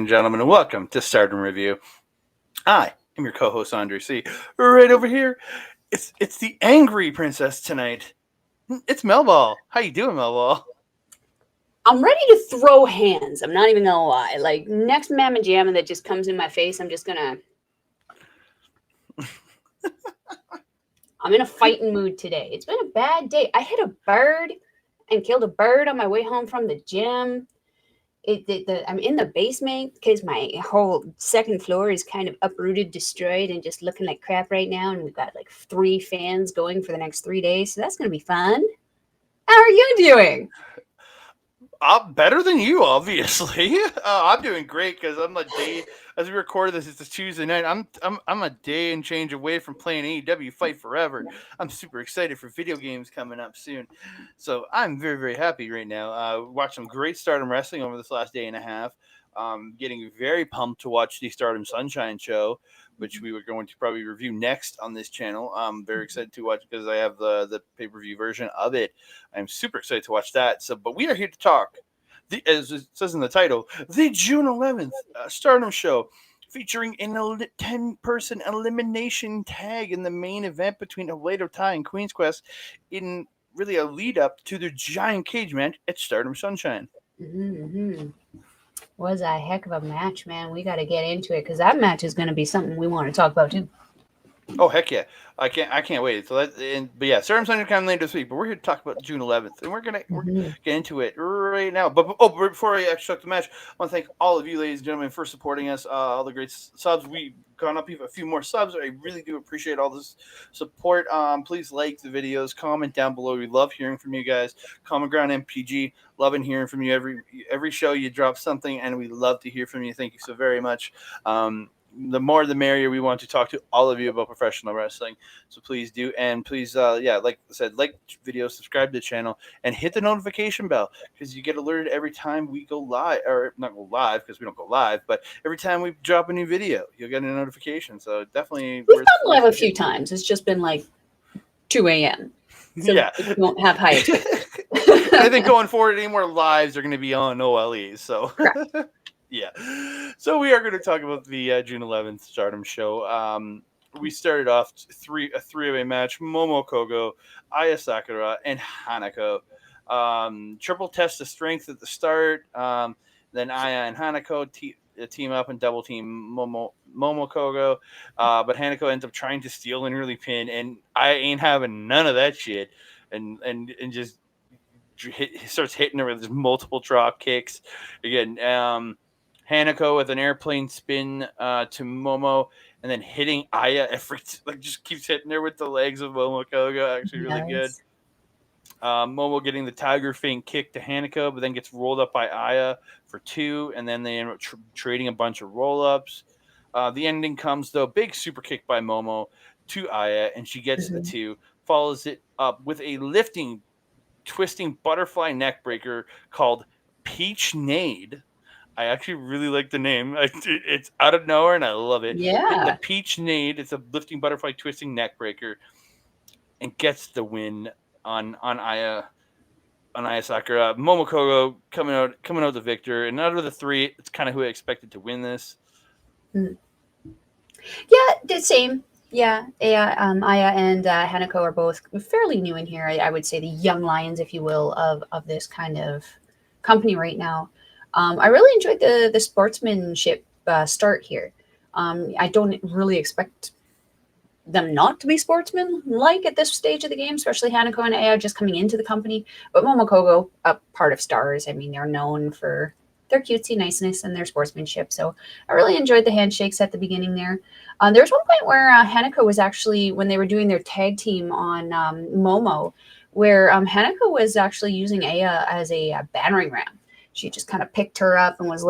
and gentlemen, and welcome to Stardom Review. I am your co-host Andre C. Right over here, it's the angry princess tonight. It's Melball. How you doing, Melball? I'm ready to throw hands. I'm not even gonna lie. Like next mamma jamma that just comes in my face, I'm just gonna. I'm in a fighting mood today. It's been a bad day. I hit a bird and killed a bird on my way home from the gym. I'm in the basement because my whole second floor is kind of uprooted, destroyed, and just looking like crap right now. And we've got like 3 fans going for the next 3 days, so that's gonna be fun. How are you doing? Better than you, obviously. I'm doing great because I'm a day as we record this. It's a Tuesday night. I'm a day and change away from playing AEW Fight Forever. I'm super excited for video games coming up soon, so I'm very happy right now. Watched some great Stardom wrestling over this last day and a half. Getting very pumped to watch the Stardom Sunshine show, which we were going to probably review next on this channel. I'm very excited to watch because I have the pay-per-view version of it. I'm super excited to watch that. So, but we are here to talk, as it says in the title, the June 11th Stardom show, featuring an 10-person elimination tag in the main event between Oedo Tai and Queen's Quest, in really a lead up to the giant cage match at Stardom Sunshine. Mm-hmm. Was a heck of a match, man. We got to get into it because that match is going to be something we want to talk about too. Oh heck yeah! I can't wait. So but yeah, Stardom Sunshine kind of later this week, but we're here to talk about June 11th, and we're gonna get into it right now. But before I actually start the match, I want to thank all of you, ladies and gentlemen, for supporting us. All the great subs. We've gone up a few more subs. I really do appreciate all this support. Please like the videos, comment down below. We love hearing from you guys. Common Ground MPG, loving hearing from you. Every show you drop something, and we love to hear from you. Thank you so very much. The more the merrier. We want to talk to all of you about professional wrestling, so please do. And please like I said, like video, subscribe to the channel, and hit the notification bell, because you get alerted every time we go live, or not go live because we don't go live, but every time we drop a new video you'll get a notification. So definitely we've gone live a few times. It's just been like 2 a.m. So yeah, we won't have high expectations. I think going forward, any more lives are going to be on OLE. So yeah, so we are going to talk about the June 11th Stardom show. We started off a three-way match: Momo, Kohgo, Aya Sakura, and Hanako. Triple test of strength at the start. Then Aya and Hanako team up and double team Momo Kohgo. But Hanako ends up trying to steal and really pin, and I ain't having none of that shit. And just starts hitting her with multiple drop kicks again. Hanako with an airplane spin to Momo, and then hitting Aya just keeps hitting her with the legs of Momo Kohgo. Actually, really good. Momo getting the tiger feint kick to Hanako, but then gets rolled up by Aya for 2, and then they end up trading a bunch of roll-ups. The ending comes, though, big super kick by Momo to Aya, and she gets the 2, follows it up with a twisting butterfly neckbreaker called Peach Nade. I actually really like the name. It's out of nowhere, and I love it. Yeah. The Peach Nade. It's a lifting butterfly twisting neckbreaker, and gets the win on Aya Sakura. Momo Kohgo coming out the victor, and out of the 3, it's kind of who I expected to win this. Yeah, the same. Yeah, Aya and Hanako are both fairly new in here. I would say the young lions, if you will, of this kind of company right now. I really enjoyed the sportsmanship start here. I don't really expect them not to be sportsmen like at this stage of the game, especially Hanako and Aya just coming into the company. But Momo Kohgo, a part of Stars, I mean, they're known for their cutesy niceness and their sportsmanship. So I really enjoyed the handshakes at the beginning there. There was one point where Hanako was actually, when they were doing their tag team on Momo, where Hanako was actually using Aya as a battering ram. She just kind of picked her up and was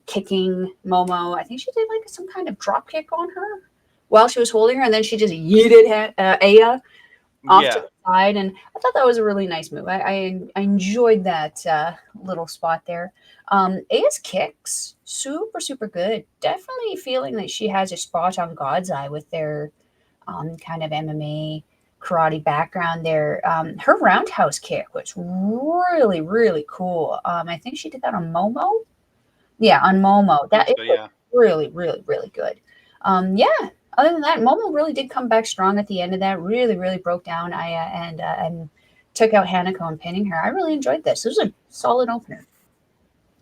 kicking Momo. I think she did like some kind of drop kick on her while she was holding her, and then she just yeeted Aya off to the side, and I thought that was a really nice move. I enjoyed that little spot there. Aya's kicks, super good. Definitely feeling that she has a spot on God's Eye with their kind of MMA karate background there. Her roundhouse kick was really cool. I think she did that on Momo. Yeah, on Momo. That it So was yeah. really, really, really good. Yeah. Other than that, Momo really did come back strong at the end of that. Really, really broke down Aya and took out Hanako and pinning her. I really enjoyed this. This was a solid opener.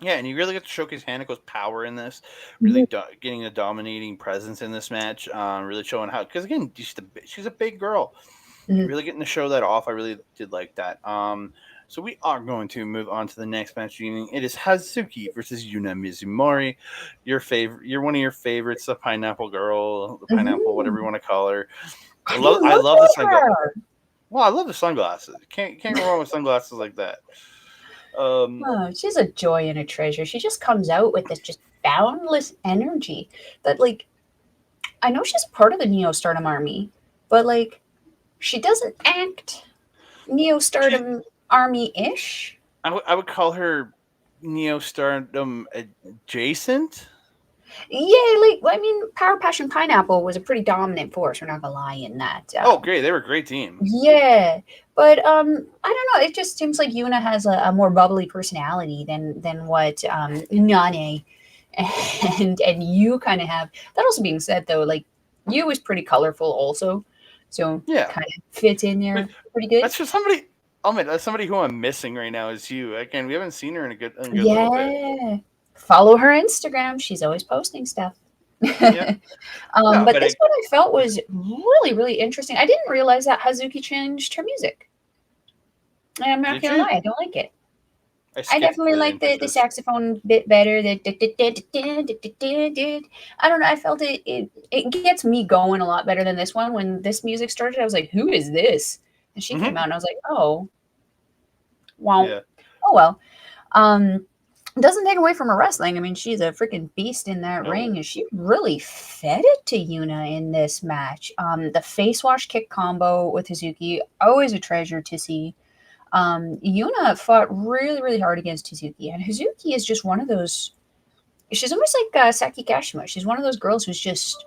Yeah, and you really get to showcase Hanako's power in this, really Mhm, getting a dominating presence in this match, really showing how. Because again, she's a big girl, mhm. really getting to show that off. I really did like that. So we are going to move on to the next match. Evening. It is Hazuki versus Yuna Mizumori. Your favorite, you're one of your favorites, the Pineapple Girl, the Pineapple, whatever Mhm. you want to call her. I Look love the at sunglasses. her. Well, I love the sunglasses. Can't go wrong with sunglasses like that. Um, Oh, she's a joy and a treasure. She just comes out with this just boundless energy that, like, I know she's part of the Neo Stardom army, but like, she doesn't act Neo she, Stardom army ish. I would call her Neo Stardom adjacent. Yeah, like, I mean, Power Passion Pineapple was a pretty dominant force. We're not gonna lie in that. Oh, great! They were a great team. Yeah, but I don't know. It just seems like Yuna has a more bubbly personality than what Nane and you kind of have. That also being said, though, like you is pretty colorful also, so Yeah, kind of fits in but there pretty good. that's just somebody. Oh man, that's somebody who I'm missing right now. Is you again? We haven't seen her in a good little bit. Yeah, follow her Instagram. She's always posting stuff. Yeah, no, But but this one I felt was really, really interesting. I didn't realize that Hazuki changed her music. And I'm not did gonna you? lie, I don't like it. I I skipped definitely the like the emphasis. saxophone bit better. I don't know. I felt it gets me going a lot better than this one. When this music started, I was like, "Who is this?" And she came Hmm. out, and I was like, "Oh, wow, Yeah, oh well." Um, doesn't take away from her wrestling. I mean, she's a freaking beast in that no. ring, and she really fed it to Yuna in this match. The face wash kick combo with Hazuki, always a treasure to see. Yuna fought really, really hard against Suzuki, and Hazuki is just one of those. She's almost like Saki Kashima. She's one of those girls who's just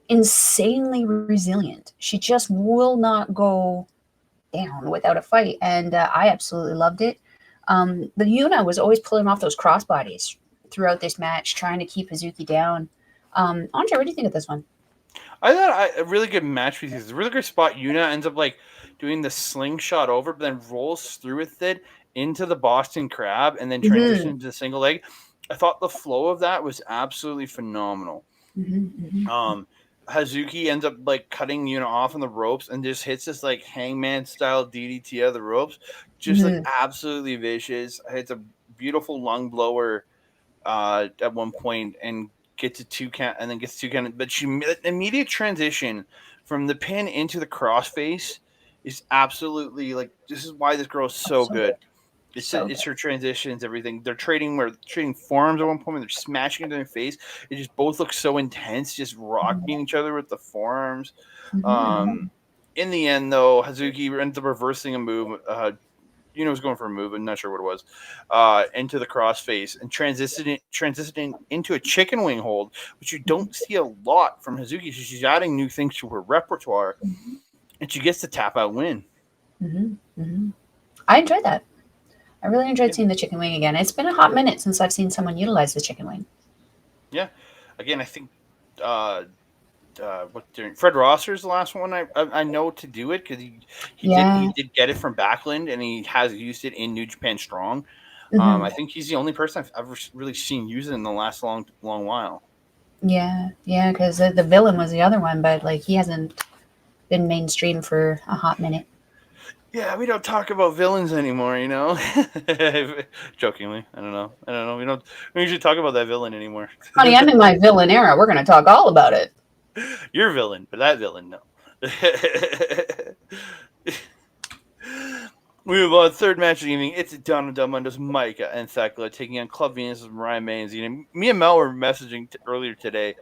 insanely resilient. She just will not go down without a fight, and I absolutely loved it. The Yuna was always pulling off those crossbodies throughout this match, trying to keep Hazuki down. Andre, what do you think of this one? I thought a really good match because it's a really good spot. Yuna ends up like doing the slingshot over, but then rolls through with it into the Boston Crab and then Mm-hmm. transitions to single leg. I thought the flow of that was absolutely phenomenal. Mm-hmm. Um, Hazuki ends up like cutting Yuna off on the ropes and just hits this like hangman style DDT out of the ropes, just like Mm-hmm. absolutely vicious. Hits a beautiful lung blower at one point and gets a two count and then gets two count. But she immediate transition from the pin into the crossface is absolutely like this is why this girl is Oh, so so good, good. so It's good. her transitions, everything. We're trading forearms at one point. They're smashing into their face. It just both look so intense, just rocking each other with the forearms. Mm-hmm. Um, in the end, though, Hazuki ends up reversing a move. Was going for a move, I'm not sure what it was, into the crossface and transitioning into a chicken wing hold, which you don't see a lot from Hazuki. So she's adding new things to her repertoire, Mm-hmm. and she gets the tap out win. Mm-hmm. Mm-hmm. I enjoyed that. I really enjoyed Yeah, seeing the chicken wing again. It's been a hot minute since I've seen someone utilize the chicken wing. yeah. Again, I think uh, what Fred Rosser's the last one I know to do it because he Yeah. did get it from Backland and he has used it in New Japan Strong. Hmm. I think he's the only person I've ever really seen use it in the last long while. Yeah. Yeah. Because the villain was the other one, but like he hasn't been mainstream for a hot minute. Yeah, we don't talk about villains anymore, you know. Jokingly, I don't know. We don't usually talk about that villain anymore. Honey, I'm in my villain era. We're going to talk all about it. Your villain, but that villain, no. We move on. Third match of the evening. It's Donna Del Mondo's Maika and Thekla taking on Club Venus' Mariah May and Xena. Me and Mel were messaging earlier today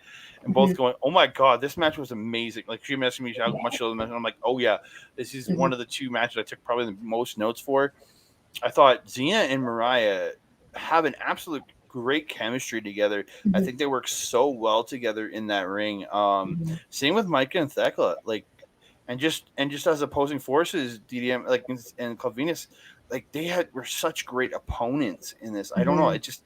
and both Hmm. going, "Oh my god, this match was amazing!" Like she messaged me how much she loved the match, and I'm like, "Oh yeah, this is Hmm. one of the two matches I took probably the most notes for." I thought Xena and Mariah have an absolute great chemistry together. I Hmm. think they work so well together in that ring. Hmm. Same with Micah and Thekla, like, and just as opposing forces, DDM like and Clavinus, like they were such great opponents in this. I don't know, Hmm. it just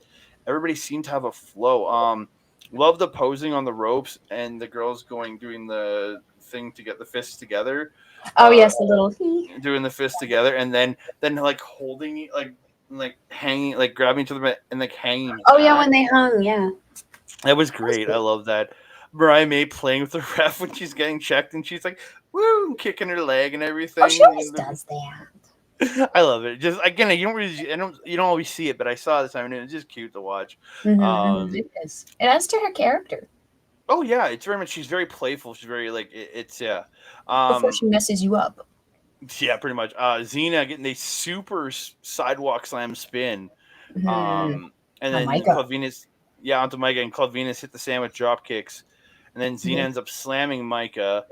everybody seemed to have a flow. Love the posing on the ropes and the girls doing the thing to get the fists together. Oh Uh, yes, a little. doing the fists together and then like holding it like hanging like grabbing to them and like hanging Oh yeah, back. when they hung, yeah, That was that was great. I cool. love that. Mariah May playing with the ref when she's getting checked and she's like woo kicking her leg and Oh, she everything. always does that. I love it. Just again, you don't always see it, but I saw it this time and it was just cute to watch. Um, It is. It adds to her character oh yeah, it's very much. She's very playful. She's very like it's yeah. before Um, she messes you up. yeah, pretty much. Xena getting a super sidewalk slam spin. Mm-hmm. And On then Micah. Club Venus, yeah, onto Micah, and Club Venus hit the sandwich drop kicks, and then Xena ends up slamming Micah.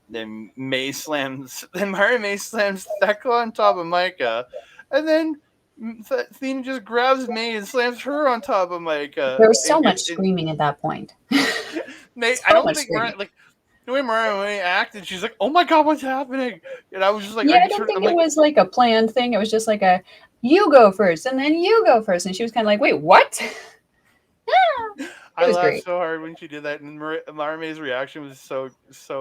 Then May slams, then Mariah May slams Thekla on top of Micah, and then Athena just grabs May and slams her on top of Micah. There was so much screaming at that point. May, I So don't much think Mariah screaming. like the way Mariah May acted. She's like, "Oh my god, what's happening?" And I was just like, "Are Yeah, I you don't sure?" think I'm it like, was like a planned thing. It was just like a you go first and then you go first. And she was kind of like, wait, what? It I was laughed great. so hard when she did that, and Mariah May's reaction was so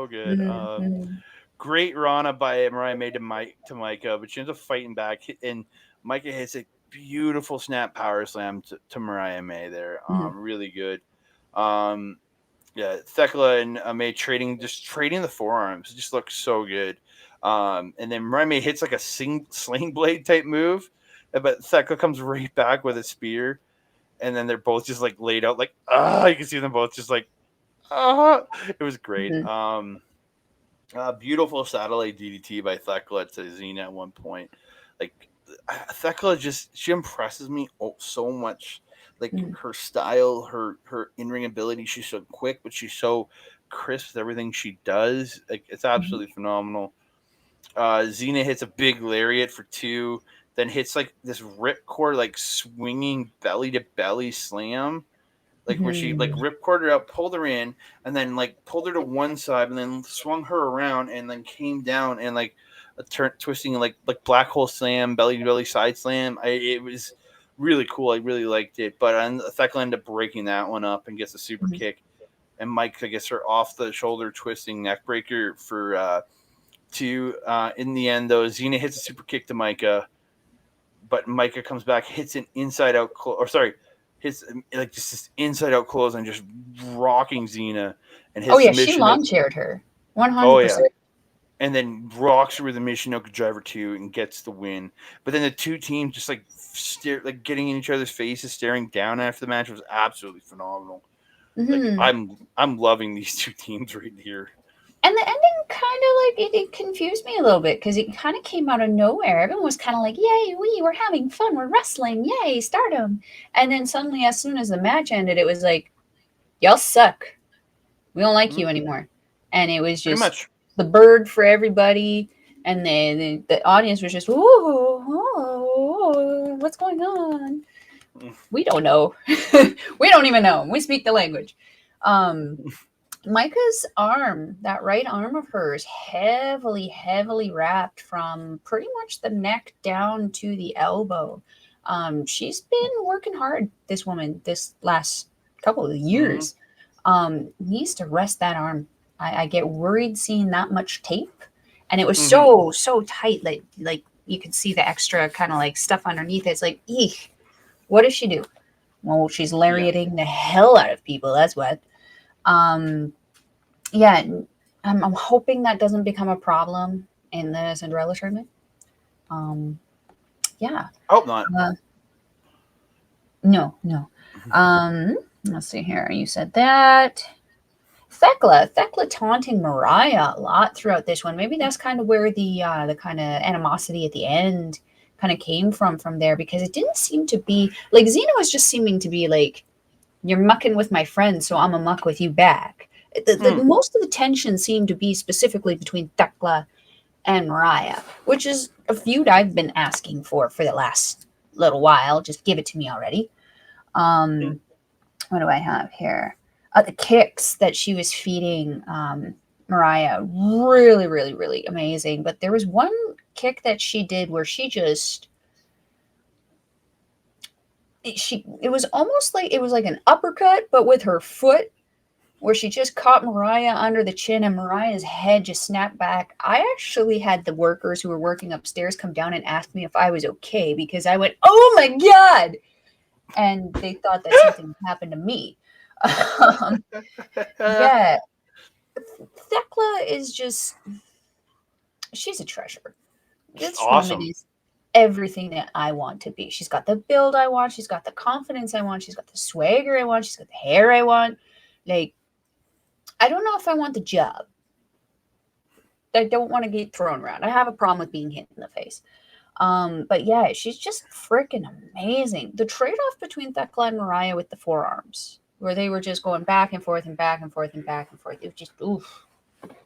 good. Mm-hmm. Great Rana by Mariah made to Micah, but she ends up fighting back, and Micah hits a beautiful snap power slam to Mariah May there. Mm-hmm. Really good. Um, yeah, Thekla and May trading the forearms. It just looks so good. And then Mariah May hits like a sling blade type move, but Thekla comes right back with a spear, and then they're both just like laid out like you can see them both just like It was great. Mm-hmm. Beautiful satellite DDT by Thekla to Xena at one point. Like Thekla she impresses me so much. Like Mm-hmm. her style, her in ring ability. She's so quick, but she's so crisp with everything she does. Like it's Mm-hmm. absolutely phenomenal. Xena hits a big lariat for two, then hits like this ripcord like swinging belly to belly slam like where she like Mm-hmm. ripcord her out, pulled her in, and then like pulled her to one side, and then swung her around, and then came down and like a twisting like black hole slam, belly to belly side slam. It was really cool. I really liked it, but Thekla ended up breaking that one up and gets a super kick, and Mike gets her off the shoulder twisting neck breaker for two. In the end, though, Xena hits a super kick to Micah, but Micah comes back, hits an inside out, or sorry, hits like just this inside out close and just rocking Xena and Oh his yeah, she submission. lawn chaired her. Oh yeah, 100%. and then rocks her with a Michinoku Driver 2 and gets the win. But then the two teams just like like getting in each other's faces, staring down after the match was absolutely phenomenal. Like Mm-hmm. I'm loving these two teams right here. And the ending kind of like it confused me a little bit because it kind of came out of nowhere. Everyone was kind of like, "Yay, we're having fun, we're wrestling, yay, Stardom!" And then suddenly, as soon as the match ended, it was like, "Y'all suck. We don't like Mm-hmm. you anymore." And it was Pretty just much. the bird for everybody, and the audience was just, "Ooh, what's going on?" We don't know. We don't even know. We speak the language. Um, Micah's arm, that right arm of hers, heavily, heavily wrapped from pretty much the neck down to the elbow. She's been working hard, this woman, this last couple of Mm-hmm. years. Needs to rest that arm. I get worried seeing that much tape. And it was Mm-hmm. so tight, like you could see the extra kind of like stuff underneath it. It's like, eek, what does she do? Well, she's Yeah. lariating the hell out of people. That's what. Um, yeah, I'm hoping that doesn't become a problem in the Cinderella tournament. Um, yeah. I hope not. Uh, no. Let's see here. You said that. Thekla taunting Mariah a lot throughout this one. Maybe that's kind of where the kind of animosity at the end kind of came from there because it didn't seem to be like Xena was just seeming to be like, you're mucking with my friend, so I'm a muck with you back. Most of the tension seemed to be specifically between Thekla and Mariah, which is a feud I've been asking for the last little while. Just give it to me already. Um, what do I have here? The kicks that she was feeding Mariah, really, really, really amazing. But there was one kick that she did where she just it was almost like it was like an uppercut, but with her foot, where she just caught Mariah under the chin and Mariah's head just snapped back. I actually had the workers who were working upstairs come down and ask me if I was okay because I went, "Oh my god!" And they thought that something happened to me. Um, yeah, Thekla is just, she's a treasure. She's This woman awesome. is everything that I want to be. She's got the build I want. She's got the confidence I want. She's got the swagger I want. She's got the hair I want. Like, I don't know if I want the job. I don't want to get thrown around. I have a problem with being hit in the face. But yeah, she's just freaking amazing. The trade-off between Thekla and Mariah with the forearms, where they were just going back and forth and back and forth and back and forth. It was just oof.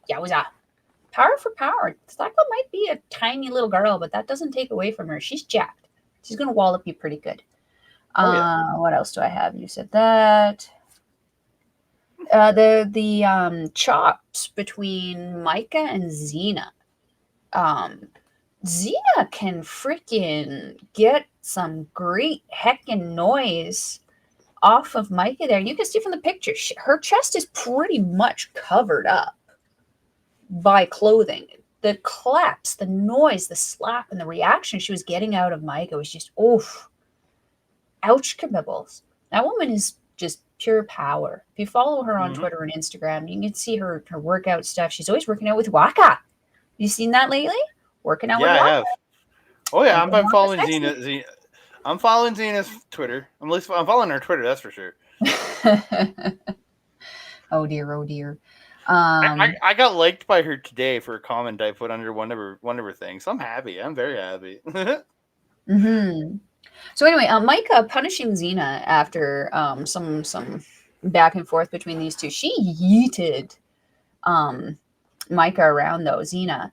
Yeah, it was a power for power. Thekla might be a tiny little girl, but that doesn't take away from her. She's jacked. She's gonna wallop you pretty good. Oh yeah. What else do I have? You said that. The chops between Maika and Xena. Um, Xena can freaking get some great heckin' noise off of Maika there. You can see from the picture, her chest is pretty much covered up by clothing. The claps, the noise, the slap, and the reaction she was getting out of Maika was just, oof, ouch kabibbles. That woman is just pure power. If you follow her on Twitter and Instagram, you can see her workout stuff. She's always working out with Waka. You seen that lately? Working out with Yeah, I Waka. have. Oh yeah, Making I'm Waka following sexy. Xena. I'm following Xena's Twitter. I'm following her Twitter. That's for sure. Oh dear, oh dear. I got liked by her today for a comment I put under one of her things. I'm happy. I'm very happy. Mm-hmm. So anyway, Maika punishing Xena after some back and forth between these two. She yeeted Maika around though. Xena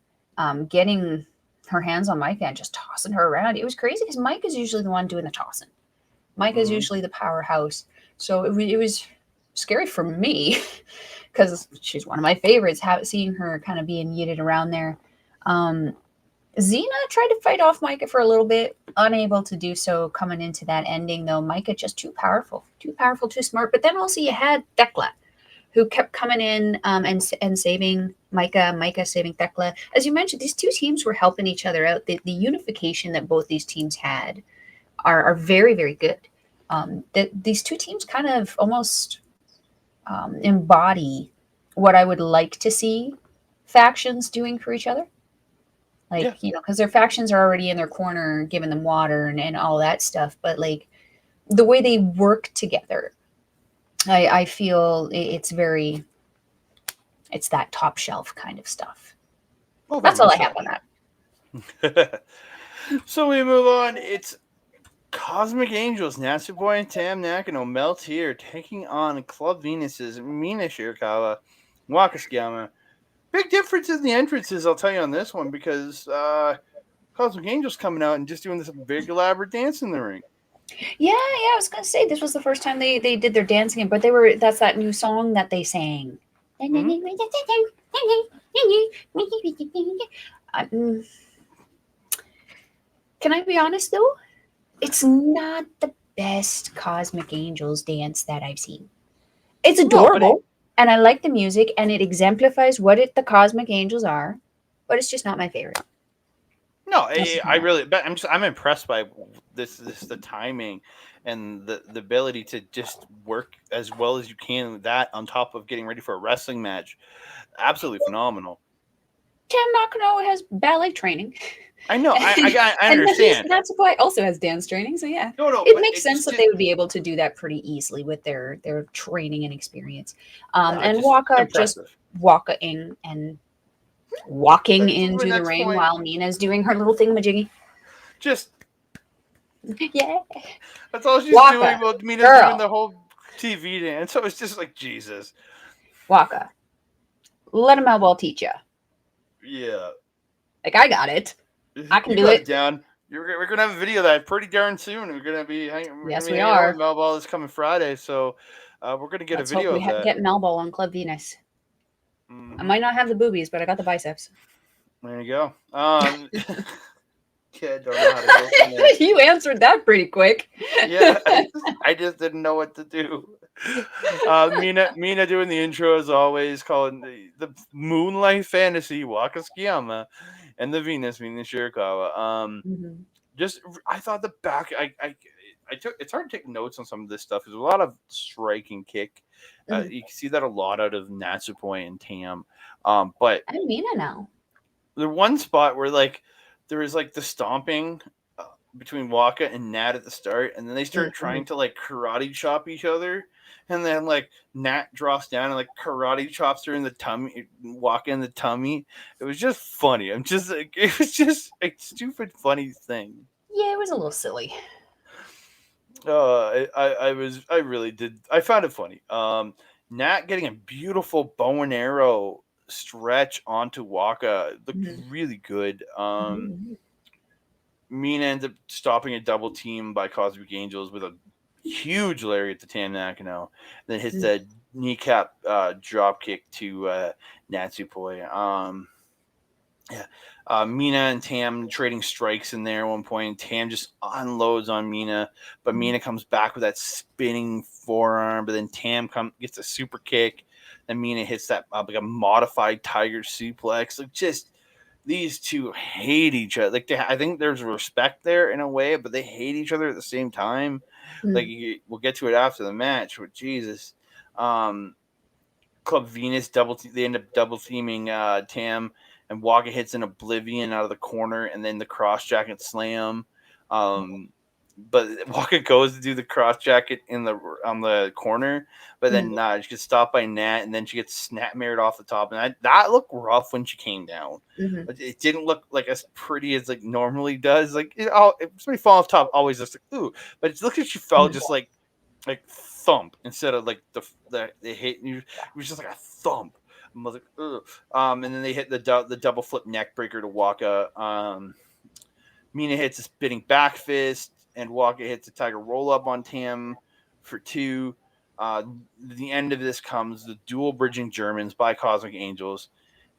getting her hands on Maika and just tossing her around. It was crazy because Maika's usually the one doing the tossing. Maika's usually the powerhouse. So it was scary for me because she's one of my favorites. Seeing her kind of being yeeted around there. Xena tried to fight off Maika for a little bit, unable to do so coming into that ending, though. Maika just too powerful, too smart. But then also you had Thekla, who kept coming in and saving Maika, Maika saving Thekla. As you mentioned, these two teams were helping each other out. The unification that both these teams had are very, very good. These two teams kind of almost embody what I would like to see factions doing for each other. Like, Yeah. because their factions are already in their corner, giving them water and all that stuff. But like the way they work together, I feel it's that top shelf kind of stuff. Oh, very That's all much I so. have on that. So we move on. It's Cosmic Angels, Natsupoi and Tam Nakano melt here, taking on Club Venus's Mina Shirakawa, Waka. Big difference in the entrances, I'll tell you on this one, because Cosmic Angels coming out and just doing this big elaborate dance in the ring. Yeah, I was gonna say this was the first time they did their dancing, but that's that new song that they sang. Can I be honest though? It's not the best Cosmic Angels dance that I've seen. It's adorable, and I like the music, and it exemplifies what the Cosmic Angels are, but it's just not my favorite. No, I really, but I'm impressed by this the timing and the ability to just work as well as you can with that on top of getting ready for a wrestling match. Absolutely phenomenal. Tam Nakano has ballet training. I know. I understand. And Natsupoi also has dance training, so yeah. No, it makes sense that they would be able to do that pretty easily with their training and experience. And Waka just walking and walking into the ring while Mina's doing her little thingamajiggy. Just yeah. That's all she's doing while Mina's doing the whole TV dance. So it's just like Jesus. Waka, let him elbow teach you. Yeah. Like, I got it. I can do it. Down. We're gonna have a video of that pretty darn soon. We're gonna be hanging. Yes, we are. Melball is coming Friday, so we're gonna get a video of that. Get Melball on Club Venus. I might not have the boobies, but I got the biceps. There you go. Yeah, I don't know how to go from there. You answered that pretty quick. Yeah, I just didn't know what to do. Mina doing the intro as always, calling the Moonlight Fantasy Waka Tsukiyama and the Venus Shirakawa. Mhm. Just I thought the back I took it's hard to take notes on some of this stuff. There's a lot of striking kick. Mhm. You can see that a lot out of Natsupoi and Tam. But I'm Mina now. the one spot where like there was like the stomping between Waka and Nat at the start, and then they start Mhm. trying to like karate chop each other, and then like Nat drops down and like karate chops her in the tummy, Waka in the tummy. It was just funny. I'm just like it was just a stupid funny thing. Yeah, it was a little silly. I really did. I found it funny. Nat getting a beautiful bow and arrow stretch onto Waka looked Mhm. really good. Mhm. Mina ends up stopping a double team by Cosmic Angels with a huge lariat to Tam Nakano. Then hits Mhm. the kneecap drop kick to Natsupoi. Yeah. Mina and Tam trading strikes in there at one point. Tam just unloads on Mina, but Mhm. Mina comes back with that spinning forearm. But then gets a super kick. Then Mina hits that like a modified tiger suplex. Like just these two hate each other. Like I think there's respect there in a way, but they hate each other at the same time. Like Mhm. we'll get to it after the match. But Jesus, um, Club Venus they end up double teaming Tam, and Waka hits an Oblivion out of the corner, and then the cross jacket slam. Um, but Waka goes to do the cross jacket on the corner, but Mhm. then she gets stopped by Nat, and then she gets snap mirrored off the top, and that looked rough when she came down. Mhm. It didn't look like as pretty as like normally does. Like somebody fall off top always looks like ooh, but it looked like she fell Mhm. just like thump instead of like the hit. It was just like a thump. I was like, ugh. And then they hit the double flip neck breaker to Waka. Mina hits a spinning back fist, and Waka hits a tiger roll up on Tam for two. The end of this comes the dual bridging Germans by Cosmic Angels.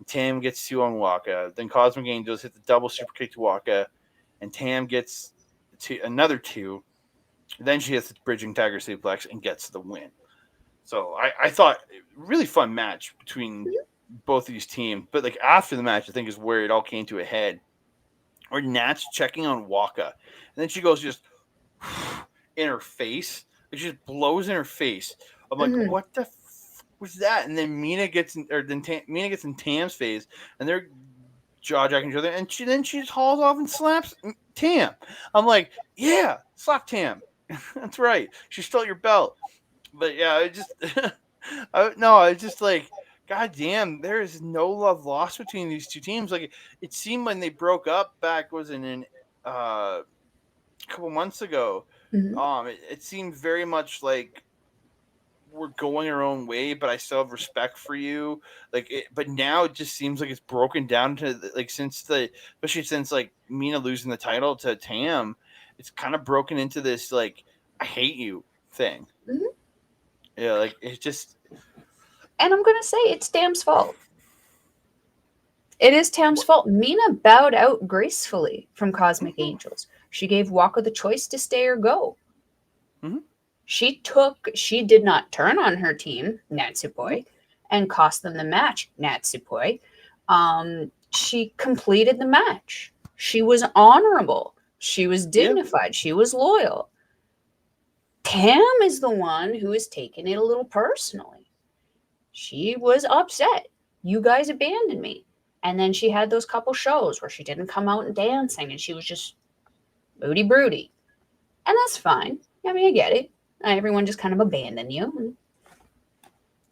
Tam gets two on Waka. Then Cosmic Angels hit the double super kick to Waka, and Tam gets another two. Then she hits the bridging tiger suplex and gets the win. So I thought really fun match between both of these teams. But like after the match, I think is where it all came to a head. Or Nat's checking on Waka, and then she goes just in her face. It just blows in her face. I'm like, Mhm. what the was that? And then Mina gets in Tam's face, and they're jaw jacking each other, and she just hauls off and slaps Tam. I'm like, yeah, slap Tam. That's right. She stole your belt. But yeah, I just I was just like, God damn, there is no love lost between these two teams. Like it seemed when they broke up back was in a couple months ago. Mhm. It seemed very much like we're going our own way, but I still have respect for you. But now it just seems like it's broken down to like especially since like Mina losing the title to Tam, it's kind of broken into this like I hate you thing. Mhm. Yeah, like it just And I'm gonna say it's Tam's fault. It is Tam's fault. Mina bowed out gracefully from Cosmic Angels. She gave Waka the choice to stay or go. Mhm. She did not turn on her team, Natsupoi, and cost them the match, Natsupoi. She completed the match. She was honorable. She was Yeah. dignified. She was loyal. Tam is the one who is taking it a little personally. She was upset. You guys abandoned me. And then she had those couple shows where she didn't come out and dancing and she was just moody broody. And that's fine. I mean, I get it. Everyone just kind of abandoned you.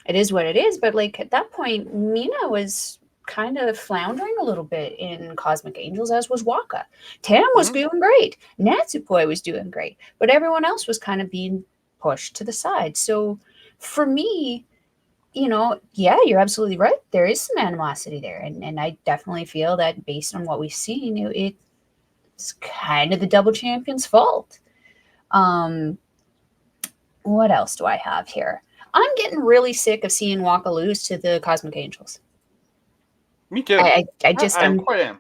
It is what it is. But like at that point, Mina was kind of floundering a little bit in Cosmic Angels, as was Waka. Tam was Mhm. doing great. Natsupoi was doing great. But everyone else was kind of being pushed to the side. So for me, yeah, you're absolutely right. There is some animosity there. And I definitely feel that based on what we've seen, it's kind of the double champion's fault. Um, what else do I have here? I'm getting really sick of seeing Waka lose to the Cosmic Angels. Me too. I just I am I'm quite am.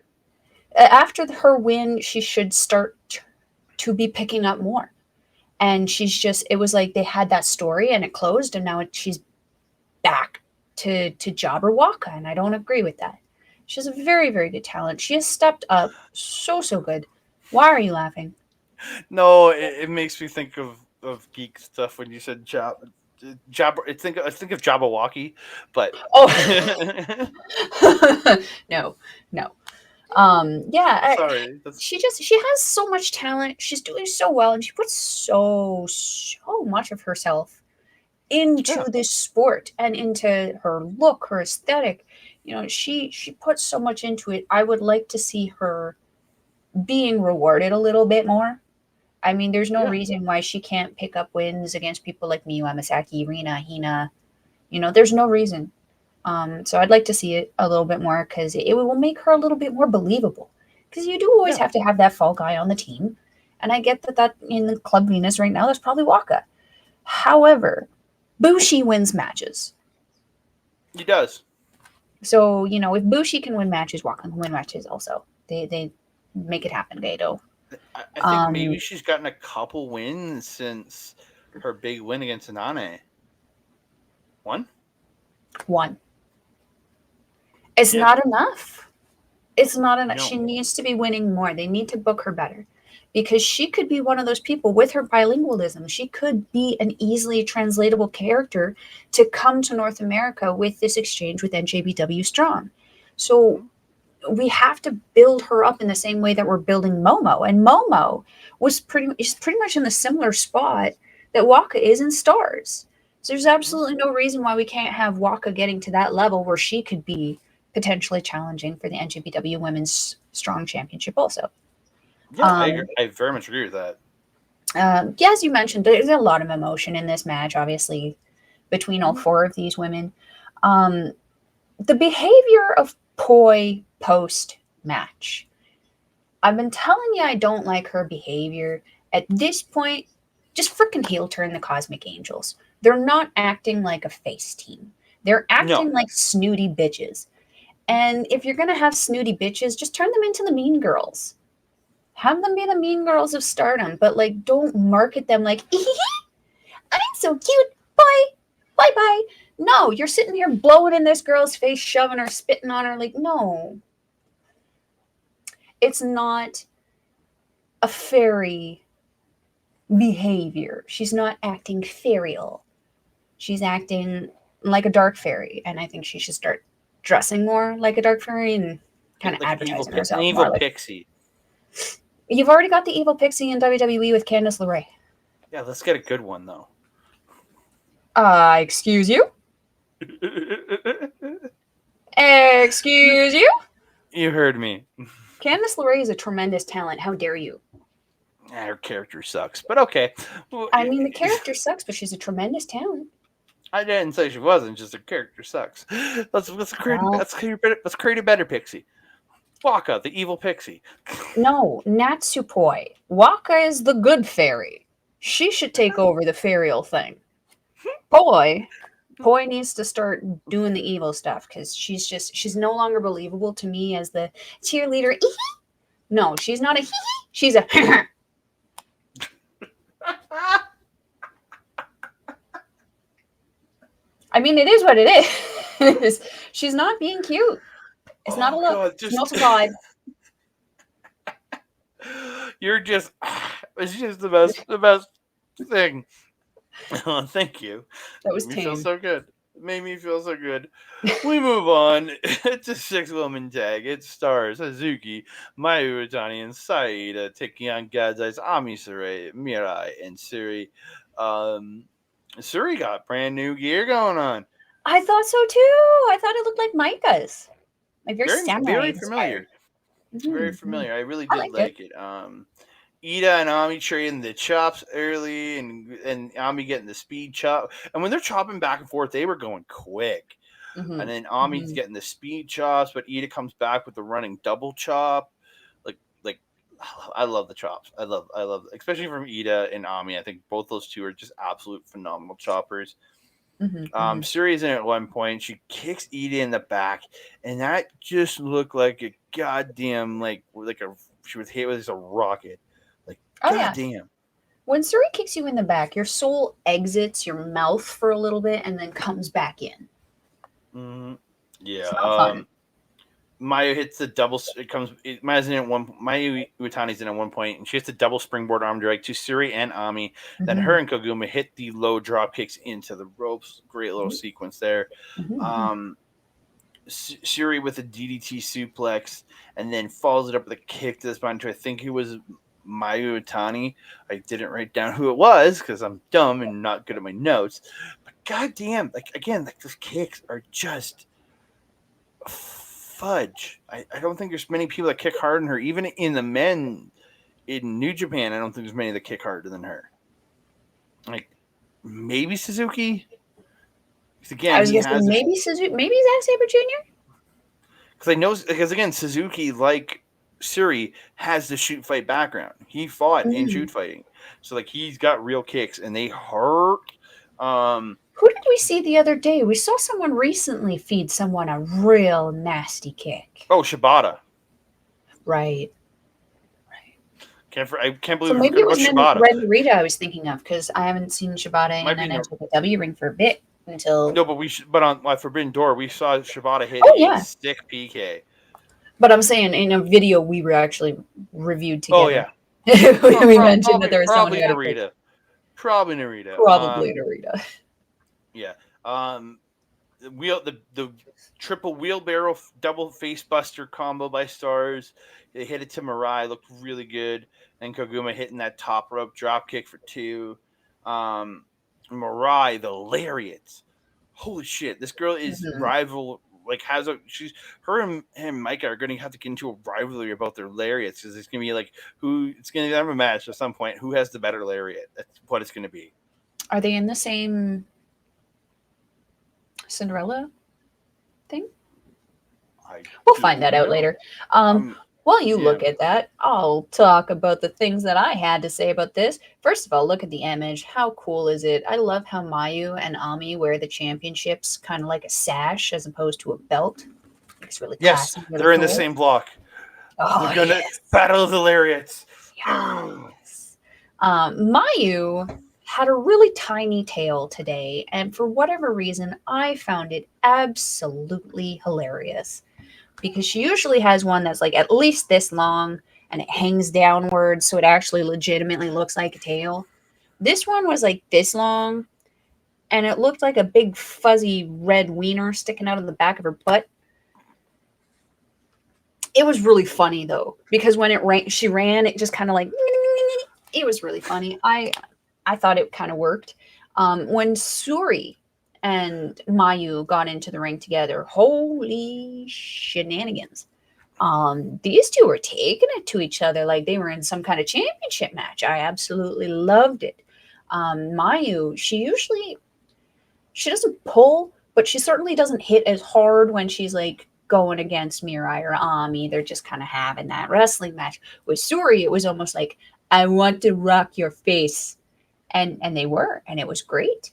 After her win, she should start to be picking up more. And she's just, it was like they had that story and it closed, and now she's back to jobber Waka, and I don't agree with that. She has a very, very good talent. She has stepped up so good. Why are you laughing? No, it makes me think of geek stuff when you said Jabber. I think of Jabberwocky, but Oh no, no. Yeah, sorry. That's she has so much talent. She's doing so well, and she puts so much of herself into yeah, this sport and into her look, her aesthetic. You know, she puts so much into it. I would like to see her being rewarded a little bit more. I mean, there's no yeah, reason why she can't pick up wins against people like Miyu Amasaki, Rina, Hina. You know, there's no reason. So I'd like to see it a little bit more because it will make her a little bit more believable. Because you do always yeah. have to have that fall guy on the team, and I get that in the Club Venus right now, there's probably Waka. However, Bushi wins matches. He does. So, you know, if Bushi can win matches, Waka can win matches also. They make it happen, Gato. I think maybe Um, she's gotten a couple wins since her big win against Nane. One? one. It's Yeah. not enough. It's not enough. No. She needs to be winning more. They need to book her better because she could be one of those people with her bilingualism. She could be an easily translatable character to come to North America with this exchange with NJBW Strong. So Mhm. we have to build her up in the same way that we're building Momo. And Momo is pretty much in the similar spot that Waka is in Stars. So there's Mhm. absolutely no reason why we can't have Waka getting to that level where she could be potentially challenging for the NJPW Women's Strong Championship also. Yeah, I agree. Um, I very much agree with that. yeah, as you mentioned, there's a lot of emotion in this match, obviously, between all Mhm. four of these women. Um, the behavior of Poi post match. I've been telling you I don't like her behavior. At this point, just freaking heel turn the Cosmic Angels. They're not acting like a face team. They're No. acting like snooty bitches. And if you're gonna have snooty bitches, just turn them into the mean girls. Have them be the mean girls of Stardom, but like don't market them like I'm so cute. Bye. Bye bye. No, you're sitting here blowing in this girl's face, shoving her, spitting on her. Like, no. It's not a fairy behavior. She's not acting ferial. She's acting like a dark fairy, and I think she should start dressing more like a dark fairy and kind of Like advertising an herself more evil like. pixie. You've already got the evil pixie in WWE with Candice LeRae. Yeah, let's get a good one though. Excuse you? Excuse you? You heard me. Candice LeRae is a tremendous talent. How dare you? Her character sucks, but okay. Well, I mean, the character sucks, but she's a tremendous talent. I didn't say she wasn't. Just her character sucks. Well, Let's create a better pixie. Waka, the evil pixie. no, Natsupoi. Waka is the good fairy. She should take over the ferial thing. Poi needs to start doing the evil stuff because she's no longer believable to me as the cheerleader. No, she's not a she's a I mean, it is what it is. She's not being cute. It's not a Oh look. god, It's just not a vibe. you're just it's just the best thing. Thank you. That Made was me feel tame. so good. Made me feel so good. We move on to six-woman tag. It stars Hazuki, Mayu, Utani, and Saida taking on God's Eyes, Amisure, Mirai, and Syuri. Um, Syuri got brand new gear going on. I thought so too. I thought it looked like Micah's, like very samurai Very inspired. familiar. Very Mm-hmm. familiar. I really I did liked it. like it. Ida and Ami trading the chops early, and Ami getting the speed chop. And when they're chopping back and forth, they were going quick. Mm-hmm. And then Ami's Mm-hmm. getting the speed chops, but Ida comes back with the running double chop. Like I love the chops. Especially from Ida and Ami. I think both those two are just absolute phenomenal choppers. Syuri is in at one point. She kicks Iida in the back, and that just looked like a goddamn she was hit with a rocket. Like Oh yeah. goddamn. When Syuri kicks you in the back, your soul exits your mouth for a little bit and then comes back in. Mm-hmm. Yeah. It's not fun. Mayu hits the double. Mayu Iwatani's in at one point, and she hits the double springboard arm drag to Syuri and Ami. Then her and Koguma hit the low drop kicks into the ropes. Great little sequence there. Syuri with a DDT suplex, and then follows it up with a kick to the spine to I think it was Mayu Utami. I didn't write down who it was because I'm dumb and not good at my notes. But goddamn, those kicks are just fudge. I don't think there's many people that kick harder than her. Even in the men in New Japan, I don't think there's many that kick harder than her. Like maybe Suzuki. Again, I was going to say maybe Suzuki, maybe Zack Sabre Jr. Because again, Suzuki, like Syuri, has the shoot fight background. He fought in shoot fighting, so like he's got real kicks, and they hurt. Who did we see the other day? We saw someone recently feed someone a real nasty kick. Oh, Shibata. Right. I can't believe maybe it was Red Narita I was thinking of because I haven't seen Shibata in an NSW ring for a bit until. No, but on Forbidden Door we saw Shibata hit a stick PK. But I'm saying in a video we were actually reviewed together. Oh yeah. we mentioned that there was someone who Narita. Probably Narita. Probably Narita. Yeah. The triple wheelbarrow double face buster combo by Stars. They hit it to Mirai, looked really good. And Koguma hitting that top rope drop kick for 2. Mirai, the lariats. Holy shit, this girl is rival. Like her and Maika are going to have to get into a rivalry about their lariats because it's going to be like it's going to have a match at some point. Who has the better lariat? That's what it's going to be. Are they in the same Cinderella thing? We'll find that out later. While you look at that, I'll talk about the things that I had to say about this. First of all, look at the image. How cool is it? I love how Mayu and Ami wear the championships kind of like a sash as opposed to a belt. It's really classy. Yes, they're in the same block. Oh, they're gonna battle the lariats. Yes. Mayu had a really tiny tail today, and for whatever reason, I found it absolutely hilarious. Because she usually has one that's like at least this long and it hangs downwards so it actually legitimately looks like a tail. This one was like this long and it looked like a big fuzzy red wiener sticking out of the back of her butt. It was really funny though, because when she ran, it just kind of like, it was really funny. I thought it kind of worked. When Syuri and Mayu got into the ring together, holy shenanigans. These two were taking it to each other like they were in some kind of championship match. I absolutely loved it. Mayu, she doesn't pull, but she certainly doesn't hit as hard when she's like going against Mirai or Ami. They're just kind of having that wrestling match. With Syuri, it was almost like, I want to rock your face. And they were, and it was great.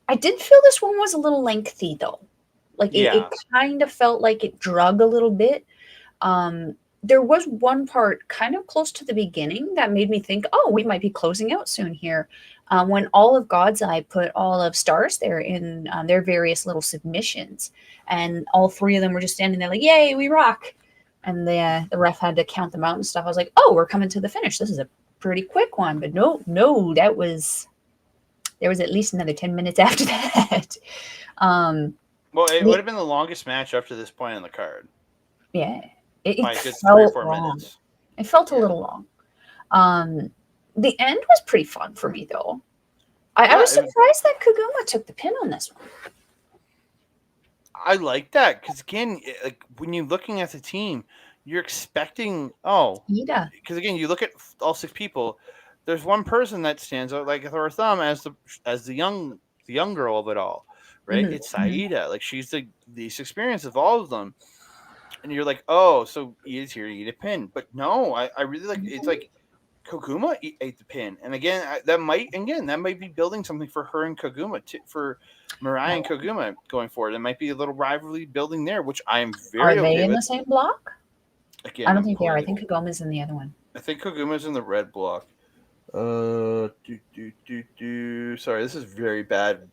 I did feel this one was a little lengthy, though. Like, it kind of felt like it drug a little bit. There was one part kind of close to the beginning that made me think, oh, we might be closing out soon here. When all of God's Eye put all of Stars there in their various little submissions. And all 3 of them were just standing there like, yay, we rock. And the ref had to count them out and stuff. I was like, oh, we're coming to the finish. This is a pretty quick one. But no, there was at least another 10 minutes after that. Well, it would have been the longest match up to this point on the card. Yeah. It felt 3 or 4 long. Minutes. It felt a little long. The end was pretty fun for me, though. I was surprised that Koguma took the pin on this one. I like that because, again, like when you're looking at the team, you're expecting, Iida. Because, again, you look at all 6 people, there's one person that stands out like a thumb as the young girl of it all, right? Mm-hmm. It's Iida. Like, she's the least experienced of all of them. And you're like, oh, so Iida's here to eat a pin. But no, I really like it's like Koguma ate the pin, and again, that might be building something for her and Koguma, for Mariah and Koguma going forward. It might be a little rivalry building there, which I am Are very they okay in with. the same block? Again, I don't I'm think they are. I pulling it. think Kagoma's in the other one. I think Koguma's in the red block. Sorry, this is very bad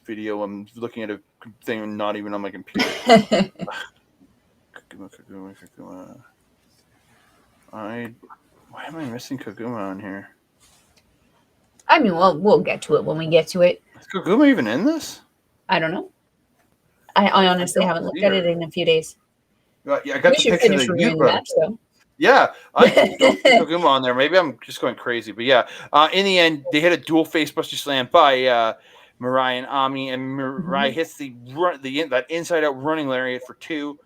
video. I'm looking at a thing not even on my computer. Koguma. Why am I missing Koguma on here? I mean, we'll get to it when we get to it. Is Koguma even in this? I don't know. I honestly haven't looked at it in a few days. Yeah, I got We the should picture of finish the youth reviewing the brother. match, though. Yeah, I don't see Koguma on there. Maybe I'm just going crazy, but yeah. In the end, they hit a dual facebuster slam by Mariah and Ami, and Mariah hits that inside out running lariat for 2,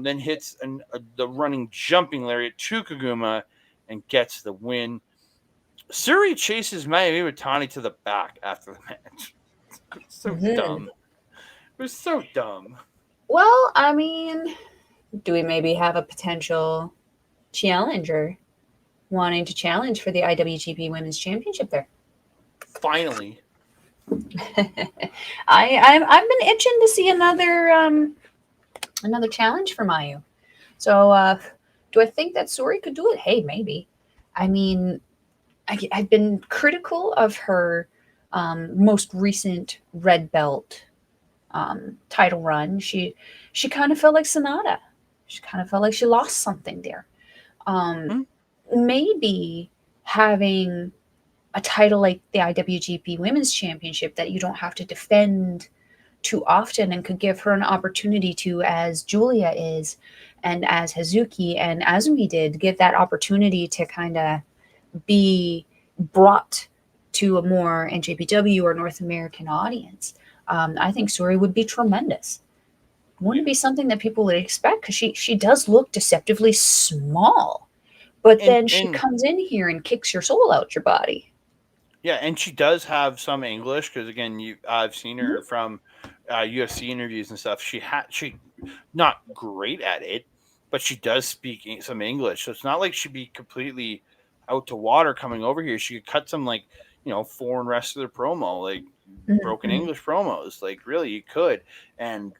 then hits the running jumping lariat to Koguma and gets the win. Syuri chases Mayu Iwatani to the back after the match. So dumb. It was so dumb. Well, I mean, do we maybe have a potential challenger wanting to challenge for the IWGP Women's Championship there? Finally. I've been itching to see another challenge for Mayu. So do I think that Syuri could do it? Hey, maybe. I mean, I've been critical of her most recent red belt title run. She kind of felt like Sonata. She kind of felt like she lost something there. Maybe having a title like the IWGP Women's Championship that you don't have to defend too often and could give her an opportunity to, as Julia is, and as Hazuki and Azumi did, give that opportunity to kind of be brought to a more NJPW or North American audience. I think Syuri would be tremendous. Wouldn't it be something that people would expect? Because she does look deceptively small, but then she comes in here and kicks your soul out your body. Yeah, and she does have some English because again, I've seen her from UFC interviews and stuff. She not great at it, but she does speak some English. So it's not like she'd be completely out to water coming over here. She could cut some foreign wrestler promo, like broken English promos. Like really, you could, and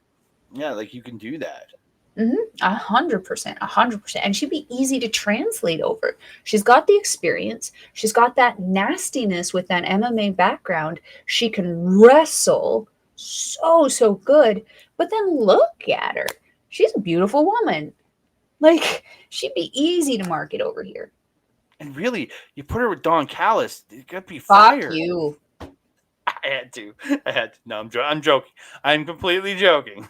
yeah, like you can do that. 100%, and she'd be easy to translate over. She's got the experience. She's got that nastiness with that MMA background. She can wrestle so good. But then look at her. She's a beautiful woman. Like, she'd be easy to market over here. And really, you put her with Don Callis, it could be fire. Fuck you. I had to. No, I'm joking. I'm completely joking.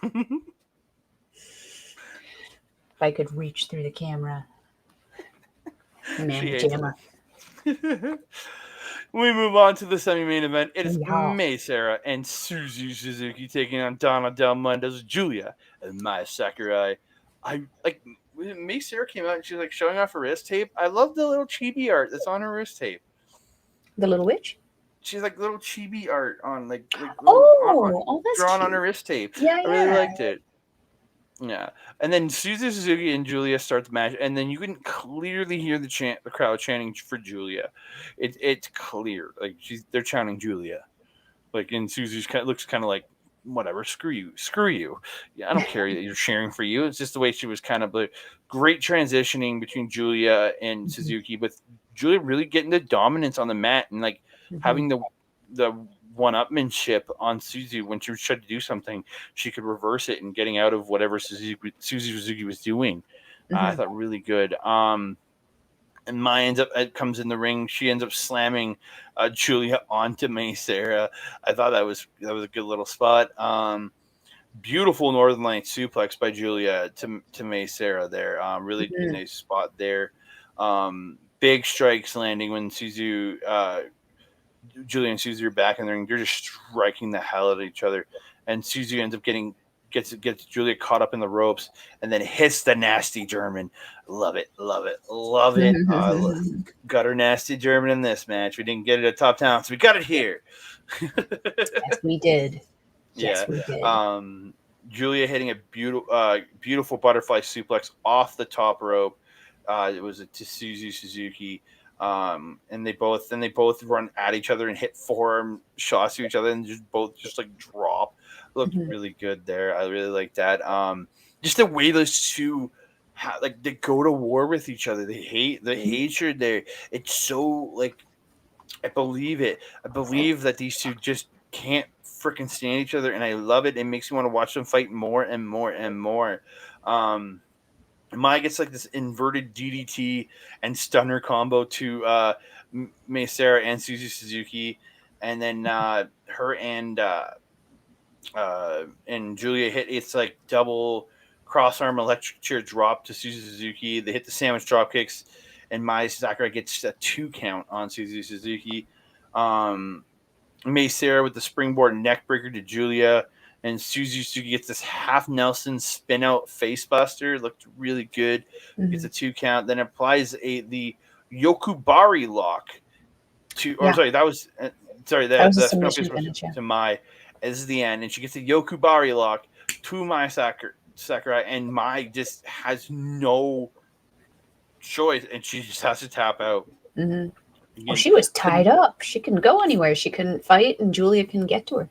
If I could reach through the camera. Man, jammer. We move on to the semi-main event. It is Mei Seira and Suzu Suzuki taking on Donna Del Mondo's Julia and Maya Sakurai. When Mei Seira came out and she's like showing off her wrist tape. I love the little chibi art that's on her wrist tape. The little witch? She's like little chibi art on that's drawn on her wrist tape. Yeah, I really liked it. Yeah, and then Suzu Suzuki and Julia start the match, and then you can clearly hear the crowd chanting for Julia. It's clear, like they're chanting Julia, like and Suzu's looks kind of like whatever, screw you. Yeah, I don't care that you're cheering for you. It's just the way she was kind of like great transitioning between Julia and Suzuki, with Julia really getting the dominance on the mat and like having the one-upmanship on Suzu. When she tried to do something, she could reverse it and getting out of whatever Suzuki was doing. I thought really good. And Maya comes in the ring. She ends up slamming Julia onto Mei Seira. I thought that was a good little spot. Beautiful Northern Light suplex by Julia to Mei Seira there. Really nice spot there. Big strikes landing when Julia and Suzu are back in the ring. They're just striking the hell out of each other, and Suzu ends up gets Julia caught up in the ropes, and then hits the nasty German. Love it. Got her nasty German in this match. We didn't get it at Top Town, so we got it here. Yes, we did. Yes, we did. Julia hitting a beautiful butterfly suplex off the top rope. It was to Suzu Suzuki. And they both run at each other and hit forearm shots to each other and just both just like drop. Looked Mhm. really good there. I really like that. Just the way those two like they go to war with each other. They hate the hatred there. It's so like I believe it. I believe that these two just can't freaking stand each other, and I love it. It makes me want to watch them fight more and more and more. Um, Maya gets like this inverted DDT and stunner combo to Sarah and Suzuki, and then her and Julia hit it's like double cross arm electric chair drop to Suzuki. They hit the sandwich drop kicks, and Mai Sakura gets a 2 count on Suzuki. Um, Sarah with the springboard neck breaker to Julia, and Suzuki gets this half Nelson spin out face buster. Looked really good. Gets a 2 count. Then applies the Yokubari lock to, or Yeah, sorry, that was that was a the spin out submission face buster finish. Yeah. to Mai. This is the end, and she gets a Yokubari lock to Mai Sakura, and Mai just has no choice, and she just has to tap out. Mm-hmm. Well, Again, she was tied up. She couldn't go anywhere. She couldn't fight, and Julia couldn't get to her.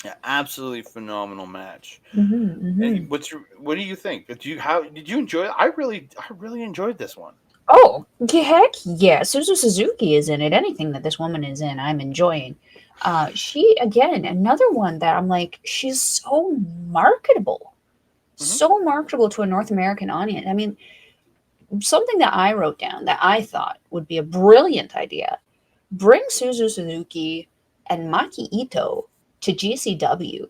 yeah, absolutely phenomenal match. Mm-hmm. What do you think? Did you enjoy it? I really enjoyed this one. Oh, heck yeah. Suzuki is in it. Anything that this woman is in, I'm enjoying. She, again, another one that I'm like, she's so marketable. Mm-hmm. So marketable to a North American audience. I mean, something that I wrote down that I thought would be a brilliant idea. Bring Suzuki and Maki Ito to GCW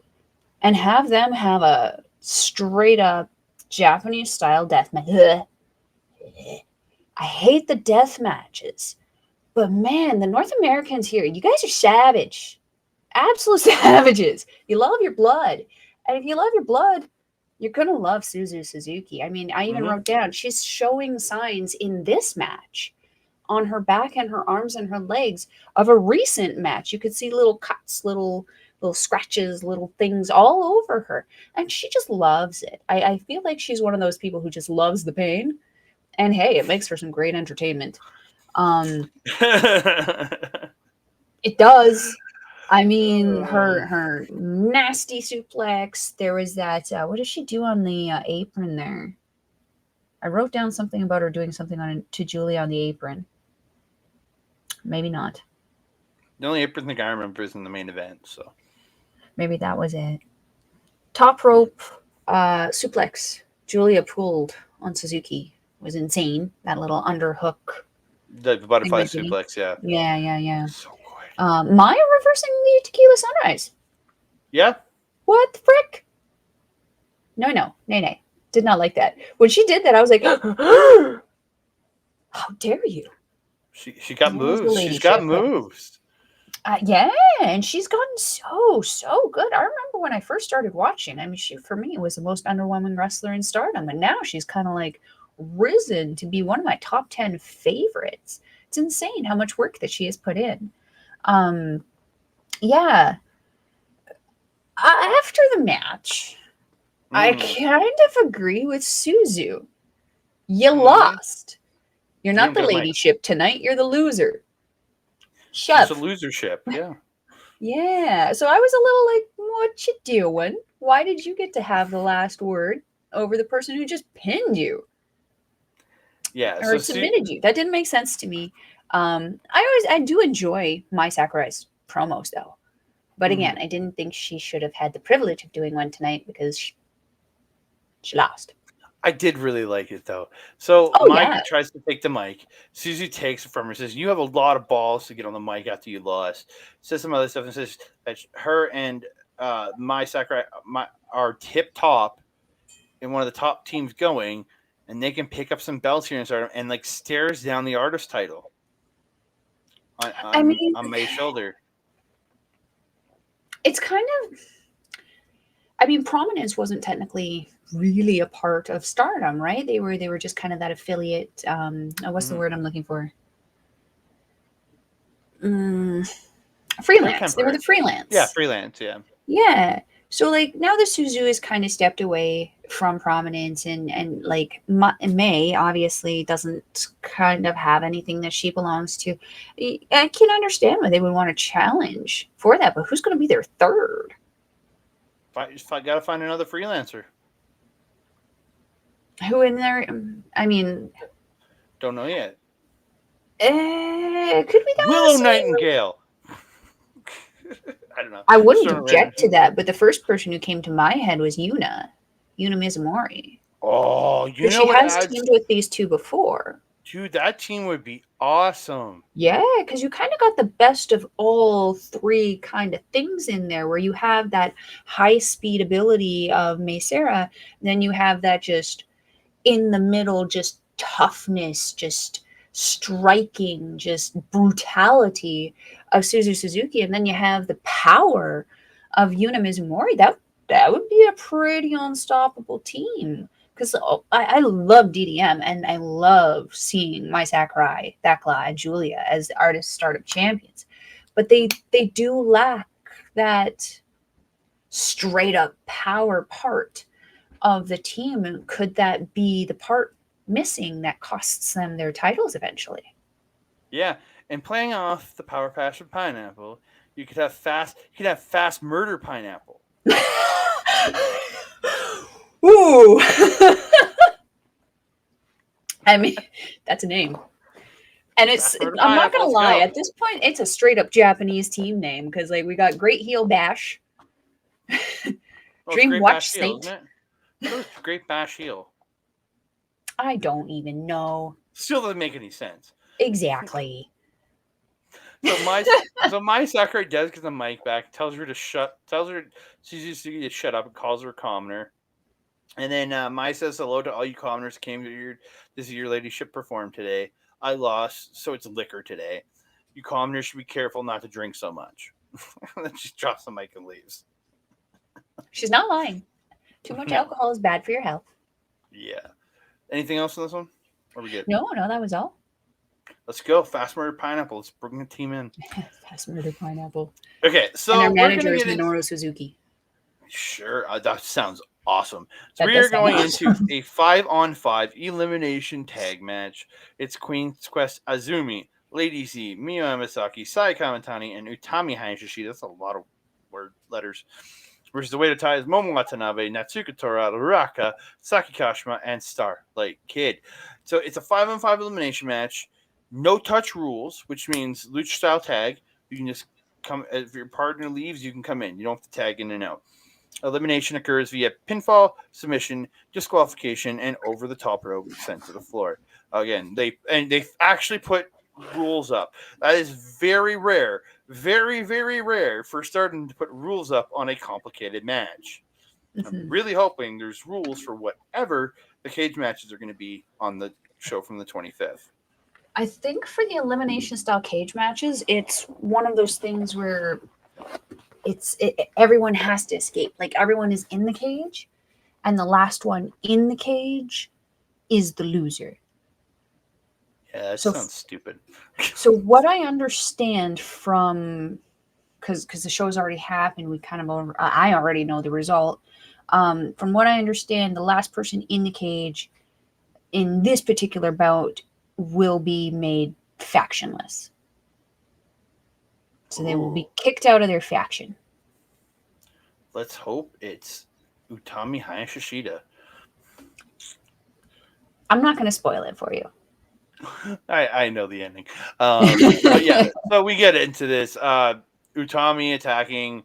and have them have a straight up Japanese style death match. I hate the death matches, but man, the North Americans here, you guys are savage. Absolute savages. You love your blood. And if you love your blood, you're going to love Suzuki. I mean, I even Mm-hmm. wrote down she's showing signs in this match on her back and her arms and her legs of a recent match. You could see little cuts, little scratches, little things all over her. And she just loves it. I feel like she's one of those people who just loves the pain. And hey, it makes for some great entertainment. It does. I mean, her nasty suplex. There was that. What does she do on the apron there? I wrote down something about her doing something to Julie on the apron. Maybe not. The only apron thing I remember is in the main event. So Maybe that was it. Top rope suplex. Julia pulled on Suzuki. It was insane. That little underhook the thing butterfly they're doing. suplex, yeah, Yeah. so good. Maya reversing the tequila sunrise. Yeah, What the frick? No. Did not like that. When she did that, I was like, how dare you? she got That was the moves. She's got ladyship. moves. Yeah, and she's gotten so good. I remember when I first started watching. I mean, she for me was the most underwhelming wrestler in Stardom, and now she's kind of like risen to be one of my top 10 favorites. It's insane how much work that she has put in. Yeah. After the match, I kind of agree with Suzu. You lost. You're You not don't the get my- ladyship tonight. You're the loser. It's Shut. a losership. Yeah. Yeah. So I was a little like, what you doing? Why did you get to have the last word over the person who just pinned you Yeah. or So submitted you? That didn't make sense to me. I do enjoy my Sakurai's promos though. But again, I didn't think she should have had the privilege of doing one tonight because she lost. I did really like it though. So Mike tries to take the mic. Suzu takes it from her. Says, "You have a lot of balls to get on the mic after you lost." Says some other stuff and says that her and my Sakurai are tip top in one of the top teams going, and they can pick up some belts here and start and like stares down the artist title on May's shoulder. It's kind of. I mean, Prominence wasn't technically really a part of Stardom, right? They were just kind of that affiliate. What's the word I'm looking for? Freelance. They were the freelance. Yeah, freelance. Yeah. Yeah. So like now the Suzu has kind of stepped away from prominence, and like May obviously doesn't kind of have anything that she belongs to. I can understand why they would want to challenge for that, but who's going to be their third? I gotta find another freelancer. Who in there? I mean, Don't know yet. could we not Willow say? Nightingale. I don't know. I wouldn't Just random. object to that, but the first person who came to my head was Yuna Mizumori. Oh, you know She what has adds? teamed with these two before. Dude, that team would be awesome. Yeah, because you kind of got the best of all three kind of things in there, where you have that high speed ability of Meisera, then you have that just in the middle, just toughness, just striking, just brutality of Suzuki, and then you have the power of Yuna Mizumori. That would be a pretty unstoppable team. Because I love DDM, and I love seeing my Sakurai, Thekla, and Julia as the artist startup champions. But they do lack that straight up power part of the team. And could that be the part missing that costs them their titles eventually? Yeah, and playing off the Power Passion Pineapple, you could have fast murder pineapple. Ooh. I mean, that's a name. And I'm not going to lie, at this point, it's a straight up Japanese team name because, like, we got Great Heel Bash, Dream Watch Saint. Great Bash Heel. I don't even know. Still doesn't make any sense. Exactly. So my Sakura does get the mic back, tells her Suzuki to shut up and calls her a commoner. And then Mai says hello to all you commoners came to your ladyship perform today. I lost, so it's liquor today. You commoners should be careful not to drink so much. And then she drops the mic and leaves. She's not lying. Too much alcohol is bad for your health. Yeah. Anything else on this one? Or are we good? No, that was all. Let's go. Fast Murder Pineapple. Let's bring the team in. Fast Murder Pineapple. Okay, so and our manager is Minoru Suzuki. Sure. That sounds awesome. So we are going into a 5-on-5 elimination tag match. It's Queen's Quest Azumi, Lady Z, Miyu Amasaki, Sai Kamatani, and Utami Hayashishita. That's a lot of letters. Versus the way to tie is Momo Watanabe, Natsuko Tora, Waka, Saki Kashima, and Starlight Kid. So it's a 5-on-5 elimination match. No touch rules, which means lucha style tag. You can just come if your partner leaves, you can come in. You don't have to tag in and out. Elimination occurs via pinfall, submission, disqualification, and over the top rope sent to the floor. Again, they actually put rules up. That is very rare, very, very rare for Stardom to put rules up on a complicated match. Mm-hmm. I'm really hoping there's rules for whatever the cage matches are going to be on the show from the 25th. I think for the elimination style cage matches, it's one of those things where everyone has to escape. Like, everyone is in the cage, and the last one in the cage is the loser. Yeah, that sounds stupid. So what I understand from, because the show's already happened, I already know the result. From what I understand, the last person in the cage in this particular bout will be made factionless. So they will be kicked out of their faction. Let's hope it's Utami Hayashishita. I'm not going to spoil it for you. I know the ending. But yeah, so we get into this. Utami attacking,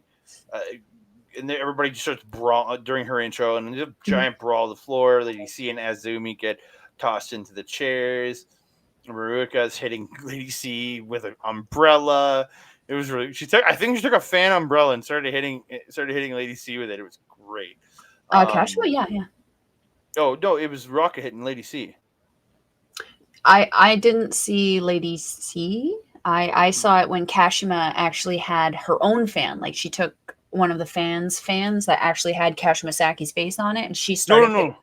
and then everybody just starts brawl during her intro, and there's a giant brawl on the floor. Lady C and Azumi get tossed into the chairs. Maruka's hitting Lady C with an umbrella. It was really I think she took a fan umbrella and started hitting Lady C with it. It was great. Kashima, yeah. Oh no, it was Rocket hitting Lady C. I didn't see Lady C. I saw it when Kashima actually had her own fan. Like, she took one of the fans that actually had Kashima Saki's face on it, and she started.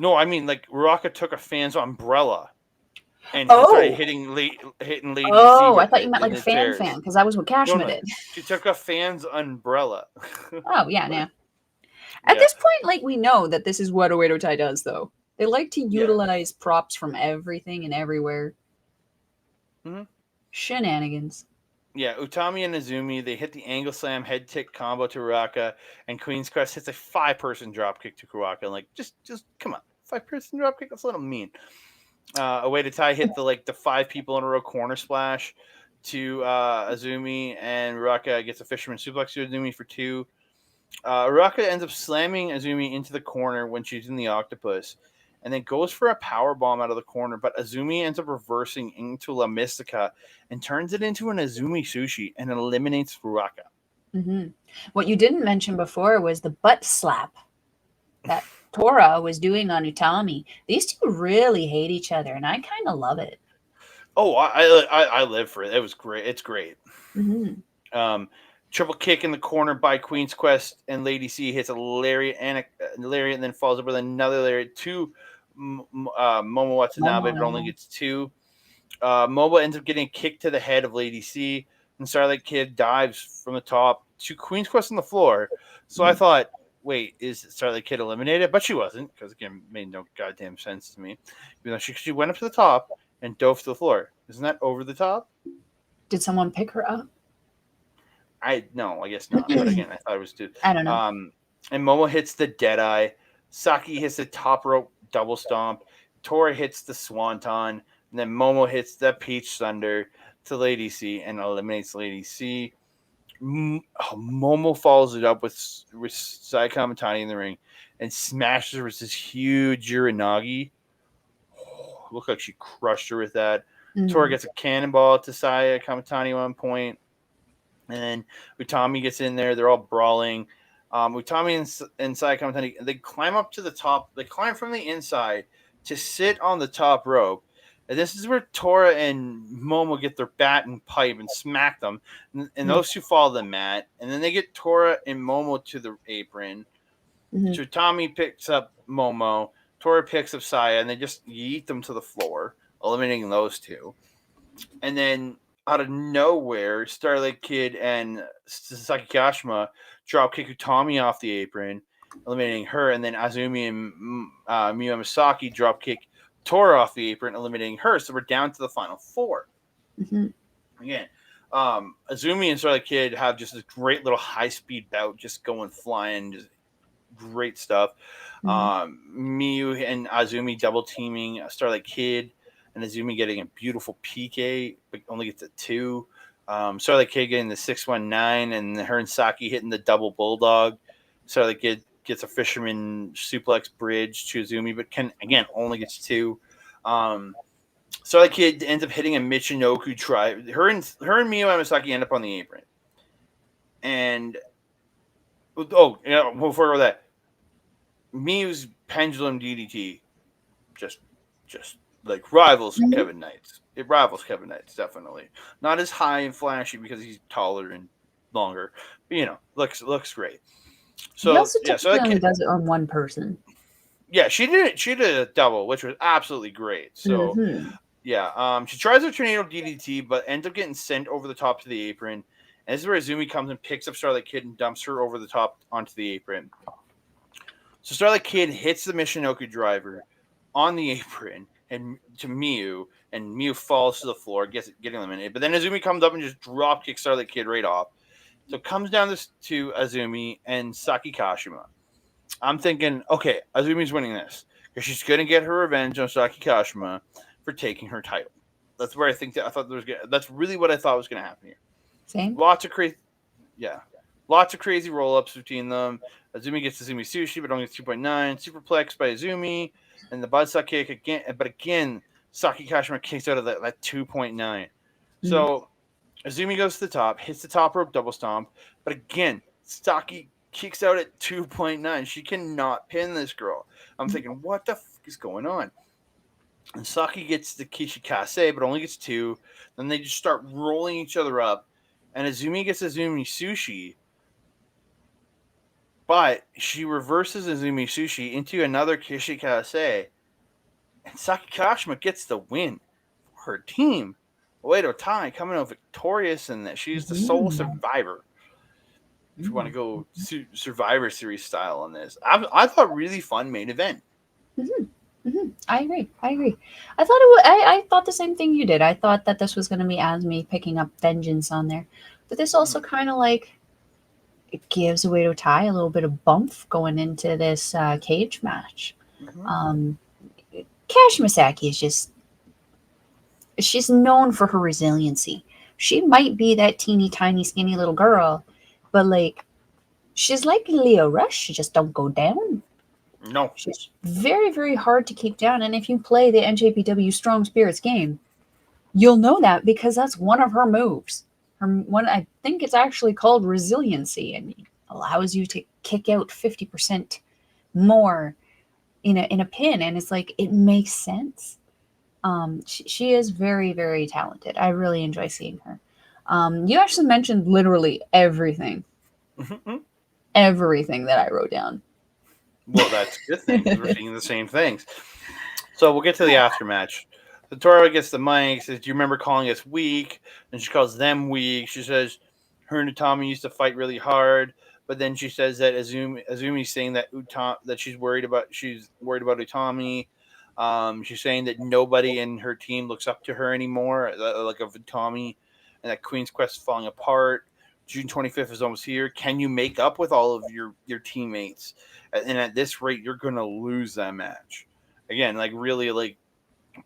No. I mean, like, Rocket took a fan's umbrella. And started hitting Lady C. Oh, I thought you meant like a fan, because that was what Kashima did. She took a fan's umbrella. Oh, yeah. At Yeah. this point, like, we know that this is what Oedo Tai does, though. They like to Yeah. utilize props from everything and everywhere. Mm-hmm. Shenanigans. Yeah, Utami and Azumi, they hit the angle slam head kick combo to Ruaka, and Queen's Quest hits a 5-person dropkick to Ruaka. And like, just come on, 5-person dropkick. That's a little mean. Away to tie hit the 5 people in a row corner splash to Azumi, and Ruaka gets a fisherman suplex to Azumi for 2. Ruaka ends up slamming Azumi into the corner when she's in the octopus, and then goes for a power bomb out of the corner. But Azumi ends up reversing into La Mystica and turns it into an Azumi sushi and eliminates Ruaka. Mm-hmm. What you didn't mention before was the butt slap that Tora was doing on Utami. These two really hate each other, and I kind of love it. Oh, I live for it. It was great. It's great. Mm-hmm. Triple kick in the corner by Queen's Quest, and Lady C hits a lariat and then falls up with another lariat to Momo Watanabe, but only gets 2. Momo ends up getting kicked to the head of Lady C, and Starlight Kid dives from the top to Queen's Quest on the floor. So I thought, wait, is Starlight Kid eliminated? But she wasn't, because again, it made no goddamn sense to me. Even though she went up to the top and dove to the floor. Isn't that over the top? Did someone pick her up? I guess not. But again, I thought it was too. I don't know. And Momo hits the Deadeye. Saki hits the top rope double stomp. Tora hits the Swanton. And then Momo hits the Peach Thunder to Lady C and eliminates Lady C. Momo follows it up with Sayaka Mitani in the ring and smashes her with this huge Uranagi. Looked like she crushed her with that. Tora gets a cannonball to Sayaka Mitani at one point. And then Utami gets in there. They're all brawling. Utami and Sayaka Mitani, they climb up to the top. They climb from the inside to sit on the top rope. And this is where Tora and Momo get their bat and pipe and smack them. And those two fall to the mat. And then they get Tora and Momo to the apron. So Utami picks up Momo. Tora picks up Saya. And they just yeet them to the floor, eliminating those two. And then out of nowhere, Starlight Kid and Sasaki Kashima drop kick Utami off the apron, eliminating her. And then Azumi and Miyu Misaki drop kick Tora off the apron, eliminating her. So we're down to the final 4. Again, Azumi and Starlight Kid have just this great little high-speed bout, just going flying, just great stuff. Miyu and Azumi double teaming Starlight Kid, and Azumi getting a beautiful PK, but only gets a 2. Starlight Kid getting the 619, and her and Saki hitting the double bulldog. Starlight Kid gets a fisherman suplex bridge to Azumi, but only gets 2. Starlight Kid ends up hitting a Michinoku try. Her and Miyu Amasaki end up on the apron. And before I go that, Miyu's pendulum DDT just like rivals Kevin Knight's. It rivals Kevin Knight's, definitely. Not as high and flashy because he's taller and longer, but looks great. So he also only does it on one person. Yeah, she did a double, which was absolutely great. So she tries her tornado DDT, but ends up getting sent over the top to the apron. And this is where Azumi comes and picks up Starlight Kid and dumps her over the top onto the apron. So Starlight Kid hits the Michinoku driver on the apron and to Miyu, and Miyu falls to the floor, getting eliminated. But then Azumi comes up and just drop kicks Starlight Kid right off. So it comes down to Azumi and Saki Kashima. I'm thinking, okay, Azumi's winning this because she's going to get her revenge on Saki Kashima for taking her title. That's where that's really what I thought was going to happen here. Same. Lots of crazy roll-ups between them. Azumi gets Azumi Sushi, but only gets 2.9. Superplex by Azumi, and the buttstock kick again. But again, Saki Kashima kicks out of that 2.9. So Azumi goes to the top, hits the top rope double stomp, but again, Saki kicks out at 2.9. She cannot pin this girl. I'm thinking, what the fuck is going on? And Saki gets the Kishikase, but only gets 2. Then they just start rolling each other up. And Azumi gets Azumi Sushi, but she reverses Azumi Sushi into another Kishikase. And Saki Kashima gets the win for her team. Oedo Tai coming out victorious in that she's the sole survivor. if you want to go Mm-hmm. Survivor Series style on this. I thought really fun main event. Mm-hmm. Mm-hmm. I agree. I agree. I thought it was, I thought the same thing you did. I thought that this was going to be Asmi picking up vengeance on there, but this also Mm-hmm. kind of like it gives Oedo Tai a little bit of bump going into this cage match. Mm-hmm. Um, Cash Misaki is just she's known for her resiliency. She might be that teeny tiny skinny little girl, but like she's like Leo Rush. She just don't go down. No. She's very, very hard to keep down. And if you play the NJPW Strong Spirits game, you'll know that because that's one of her moves. Her one, I think it's actually called resiliency, and it allows you to kick out 50% more in a pin. And it's like it makes sense. She is very, very talented. I really enjoy seeing her. You actually mentioned literally Mm-hmm. everything that I wrote down. Well, that's a good thing because we're seeing the same things. So we'll get to the aftermatch. The Toro gets the mic, says, "Do you remember calling us weak?" And she calls them weak. She says her and Utami used to fight really hard, but then she says that Azumi's saying that she's worried about Utami. She's saying that nobody in her team looks up to her anymore, like of Utami, and that Queen's Quest is falling apart. June 25th is almost here. Can you make up with all of your teammates? And at this rate, you're going to lose that match. Again, like really like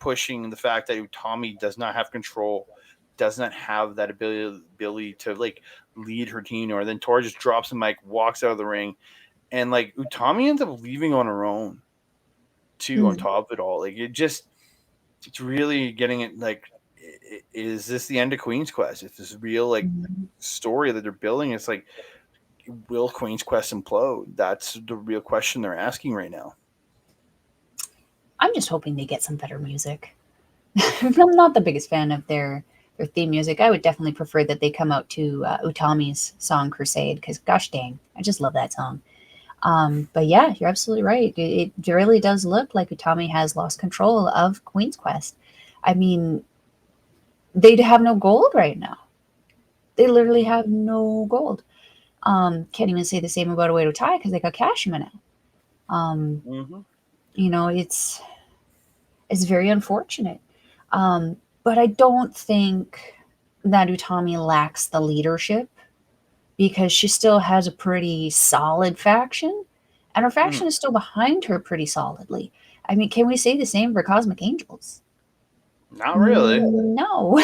pushing the fact that Utami does not have control, does not have that ability to like lead her team, or then Tora just drops the mic, walks out of the ring, and like Utami ends up leaving on her own too. On Mm, top of it all, like it's really getting it like. Is this the end of Queen's Quest? It's this real like mm. story that they're building. It's like, will Queen's Quest implode? That's the real question they're asking right now. I'm just hoping they get some better music. I'm not the biggest fan of their theme music. I would definitely prefer that they come out to Utami's song Crusade because gosh dang, I just love that song. But yeah, you're absolutely right. It really does look like Utami has lost control of Queen's Quest. I mean, they have no gold right now. They literally have no gold. Can't even say the same about Oedo Tai because they got Kashima now. Um, Mm-hmm. you know, it's very unfortunate. But I don't think that Utami lacks the leadership because she still has a pretty solid faction, and her Mm-hmm. faction is still behind her pretty solidly. I mean, can we say the same for Cosmic Angels? Not really. No.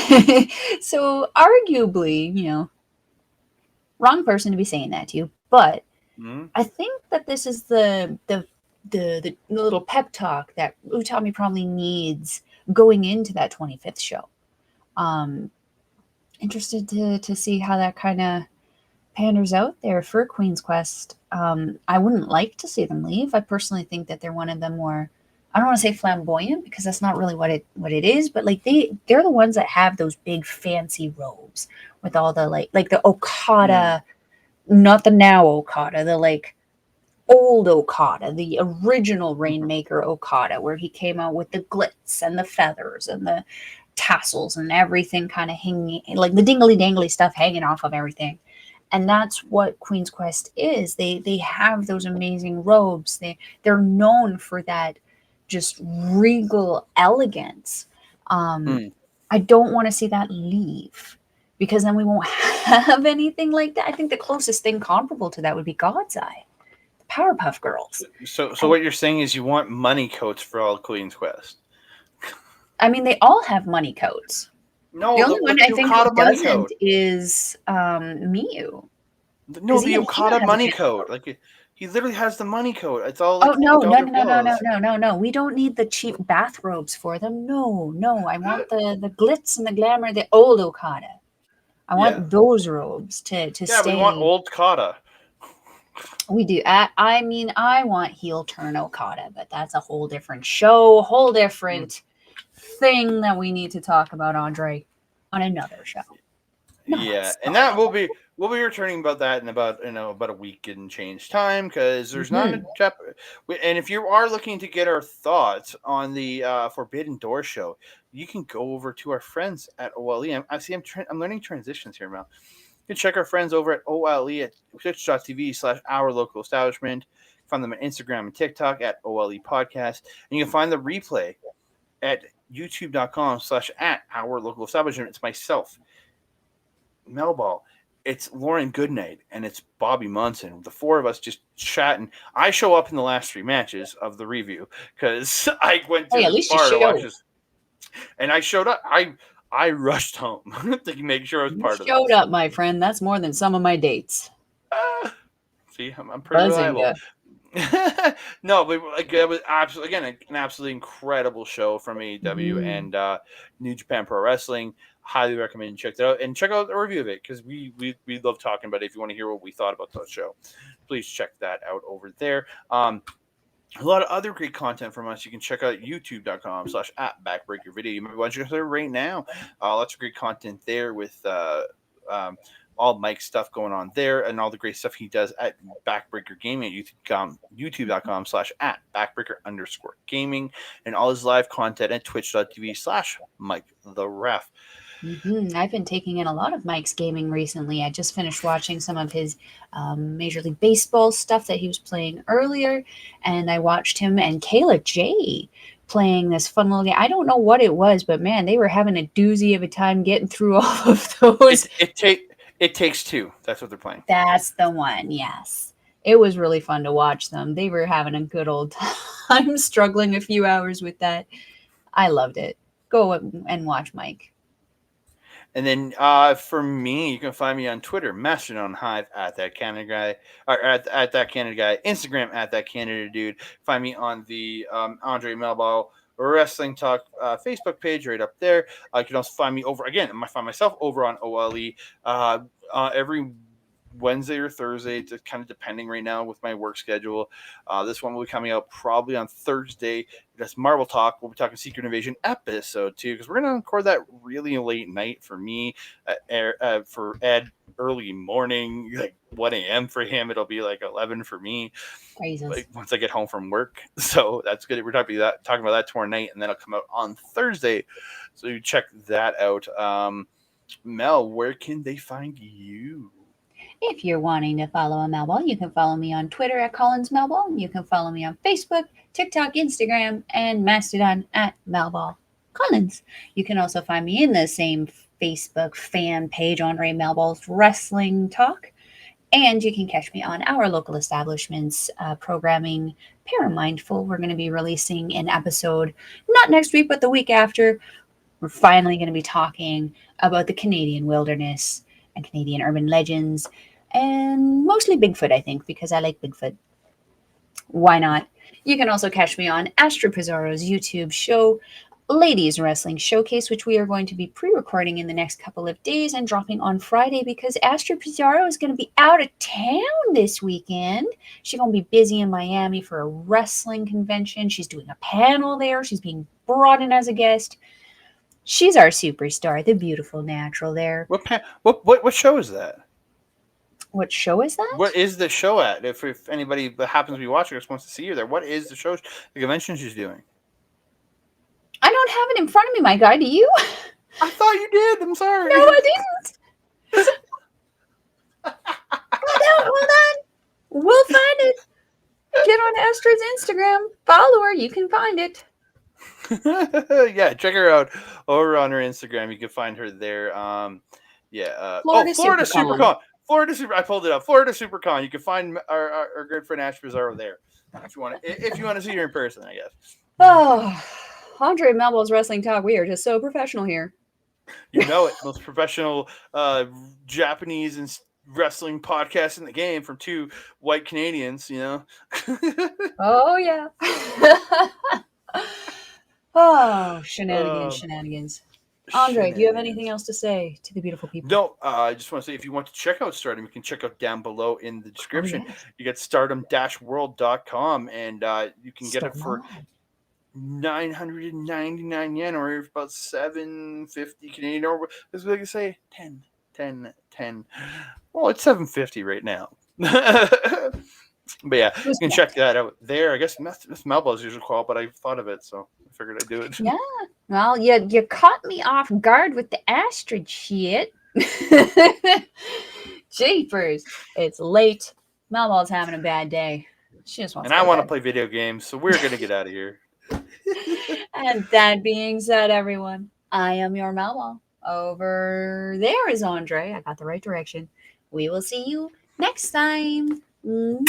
So, arguably, wrong person to be saying that to you, but Mm-hmm. I think that this is the little pep talk that Utami probably needs going into that 25th show. Um, Interested to see how that kind of panders out there for Queen's Quest. I wouldn't like to see them leave. I personally think that they're one of the more I don't want to say flamboyant because that's not really what it is, but like they're the ones that have those big fancy robes with all the like the Mm-hmm. Okada, not the now Okada, the like old Okada, the original Rainmaker Okada, where he came out with the glitz and the feathers and the tassels and everything kind of hanging, like the dingly dangly stuff hanging off of everything. And that's what Queen's Quest is. They have those amazing robes. They're known for that just regal elegance. Um, Mm. I don't want to see that leave because then we won't have anything like that. I think the closest thing comparable to that would be God's Eye, Powerpuff Girls. So And what you're saying is you want money coats for all Queen's Quest? I mean, they all have money coats. The No, only one like I the think who Okada money doesn't coat. is Miyu, No, because the even Hina Okada has a money panda coat. coat. Like he literally has the money coat. It's all Oh like no, no, dollar no, no, no, no, bills. no, no, no. We don't need the cheap bathrobes for them. No, no. I want the glitz and the glamour, the old Okada. I Yeah, want those robes to yeah. We want stay. old Okada. We do. I mean, I want heel turn Okada, but that's a whole different show, whole Mm. different thing that we need to talk about, Andre, on another show. Not on Yeah, and that Stardom. we'll be returning about that in about a week and change time because there's not a Hmm. and if you are looking to get our thoughts on the Forbidden Door show, you can go over to our friends at OLE. I see I'm learning transitions here, Mel. can check our friends over at OLE at twitch.tv/OurLocalEstablishment. Find them on Instagram and TikTok at OLE Podcast. And you can find the replay at youtube.com/@OurLocalEstablishment. It's myself, Melball. It's Lauren Goodnight, and it's Bobby Munson. The four of us just chatting. I show up in the last 3 matches of the review because I went to the bar to watch this. And I showed up. I rushed home to make sure I was part of it. Showed up, my friend. That's more than some of my dates. See, I'm pretty reliable. No, but like, it was absolutely, again, an absolutely incredible show from AEW and New Japan Pro Wrestling. Highly recommend you check that out and check out the review of it because we love talking about it. If you want to hear what we thought about the show, please check that out over there. A lot of other great content from us. You can check out youtube.com/@backbreakervideo. You might want to check it out right now. Lots of great content there with all Mike's stuff going on there and all the great stuff he does at Backbreaker Gaming at youtube.com/@backbreaker_gaming and all his live content at twitch.tv/MikeTheRef. I've been taking in a lot of Mike's gaming recently. I just finished watching some of his Major League Baseball stuff that he was playing earlier, and I watched him and Kayla J playing this fun little game. I don't know what it was, but man, they were having a doozy of a time getting through all of those. It Takes Two. That's what they're playing. That's the one, yes. It was really fun to watch them. They were having a good old time, struggling a few hours with that. I loved it. Go and watch Mike. And then for me, you can find me on Twitter, Mastodon Hive @ThatCanadaGuy, or at @ThatCanadaGuy, Instagram @ThatCanadaDude. Find me on the Andre Melball Wrestling Talk Facebook page right up there. You can also find me find myself over on OLE every Wednesday or Thursday. It's kind of depending right now with my work schedule. This one will be coming out probably on Thursday. That's Marvel Talk. We'll be talking Secret Invasion episode 2 because we're going to record that really late night for me. For Ed, early morning, like 1 a.m. for him. It'll be like 11 for me. Like, once I get home from work. So that's good. We're talking about that tomorrow night, and then it'll come out on Thursday. So you check that out. Mel, where can they find you? If you're wanting to follow a Melball, you can follow me on Twitter @CollinsMelball. You can follow me on Facebook, TikTok, Instagram, and Mastodon @MelballCollins. You can also find me in the same Facebook fan page, Andre Melball's Wrestling Talk. And you can catch me on Our Local Establishments programming, Paramindful. We're going to be releasing an episode, not next week, but the week after. We're finally going to be talking about the Canadian wilderness and Canadian urban legends. And mostly Bigfoot, I think, because I like Bigfoot. Why not? You can also catch me on Astro Pizarro's YouTube show, Ladies Wrestling Showcase, which we are going to be pre-recording in the next couple of days and dropping on Friday because Astro Pizarro is going to be out of town this weekend. She's going to be busy in Miami for a wrestling convention. She's doing a panel there. She's being brought in as a guest. She's our superstar, the beautiful natural there. What show is that? What show is that? What is the show at? If anybody that happens to be watching us wants to see you there, what is the show, the convention she's doing? I don't have it in front of me, my guy. Do you? I thought you did. I'm sorry. No, I didn't. Hold on. We'll find it. Get on Astra's Instagram. Follow her. You can find it. Yeah, check her out over on her Instagram. You can find her there. Florida Supercon. I pulled it up. Florida Supercon. You can find our good friend Ash Pizarro there if you want to see her in person, I guess. Oh, Andre Melball's Wrestling Talk. We are just so professional here. You know it. Most professional Japanese and wrestling podcast in the game from 2 white Canadians, you know. Oh yeah. Oh, shenanigans. Andre, do you have anything else to say to the beautiful people? No, I just want to say if you want to check out Stardom, you can check out down below in the description. You get stardom-world.com, and you can get it for 999 yen, or about 750 Canadian, or as we can say, 10. Well, it's 750 right now. But yeah, you can check that out there. I guess Miss Melball's usually called, but I thought of it, so I figured I'd do it. Yeah. Well, you caught me off guard with the Astrid shit. Jeepers. It's late. Melmo's having a bad day. She just wants And to I go to want to bed. play video games, so we're gonna get out of here. And that being said, everyone, I am your Melmo. Over there is Andre. I got the right direction. We will see you next time. Mwah!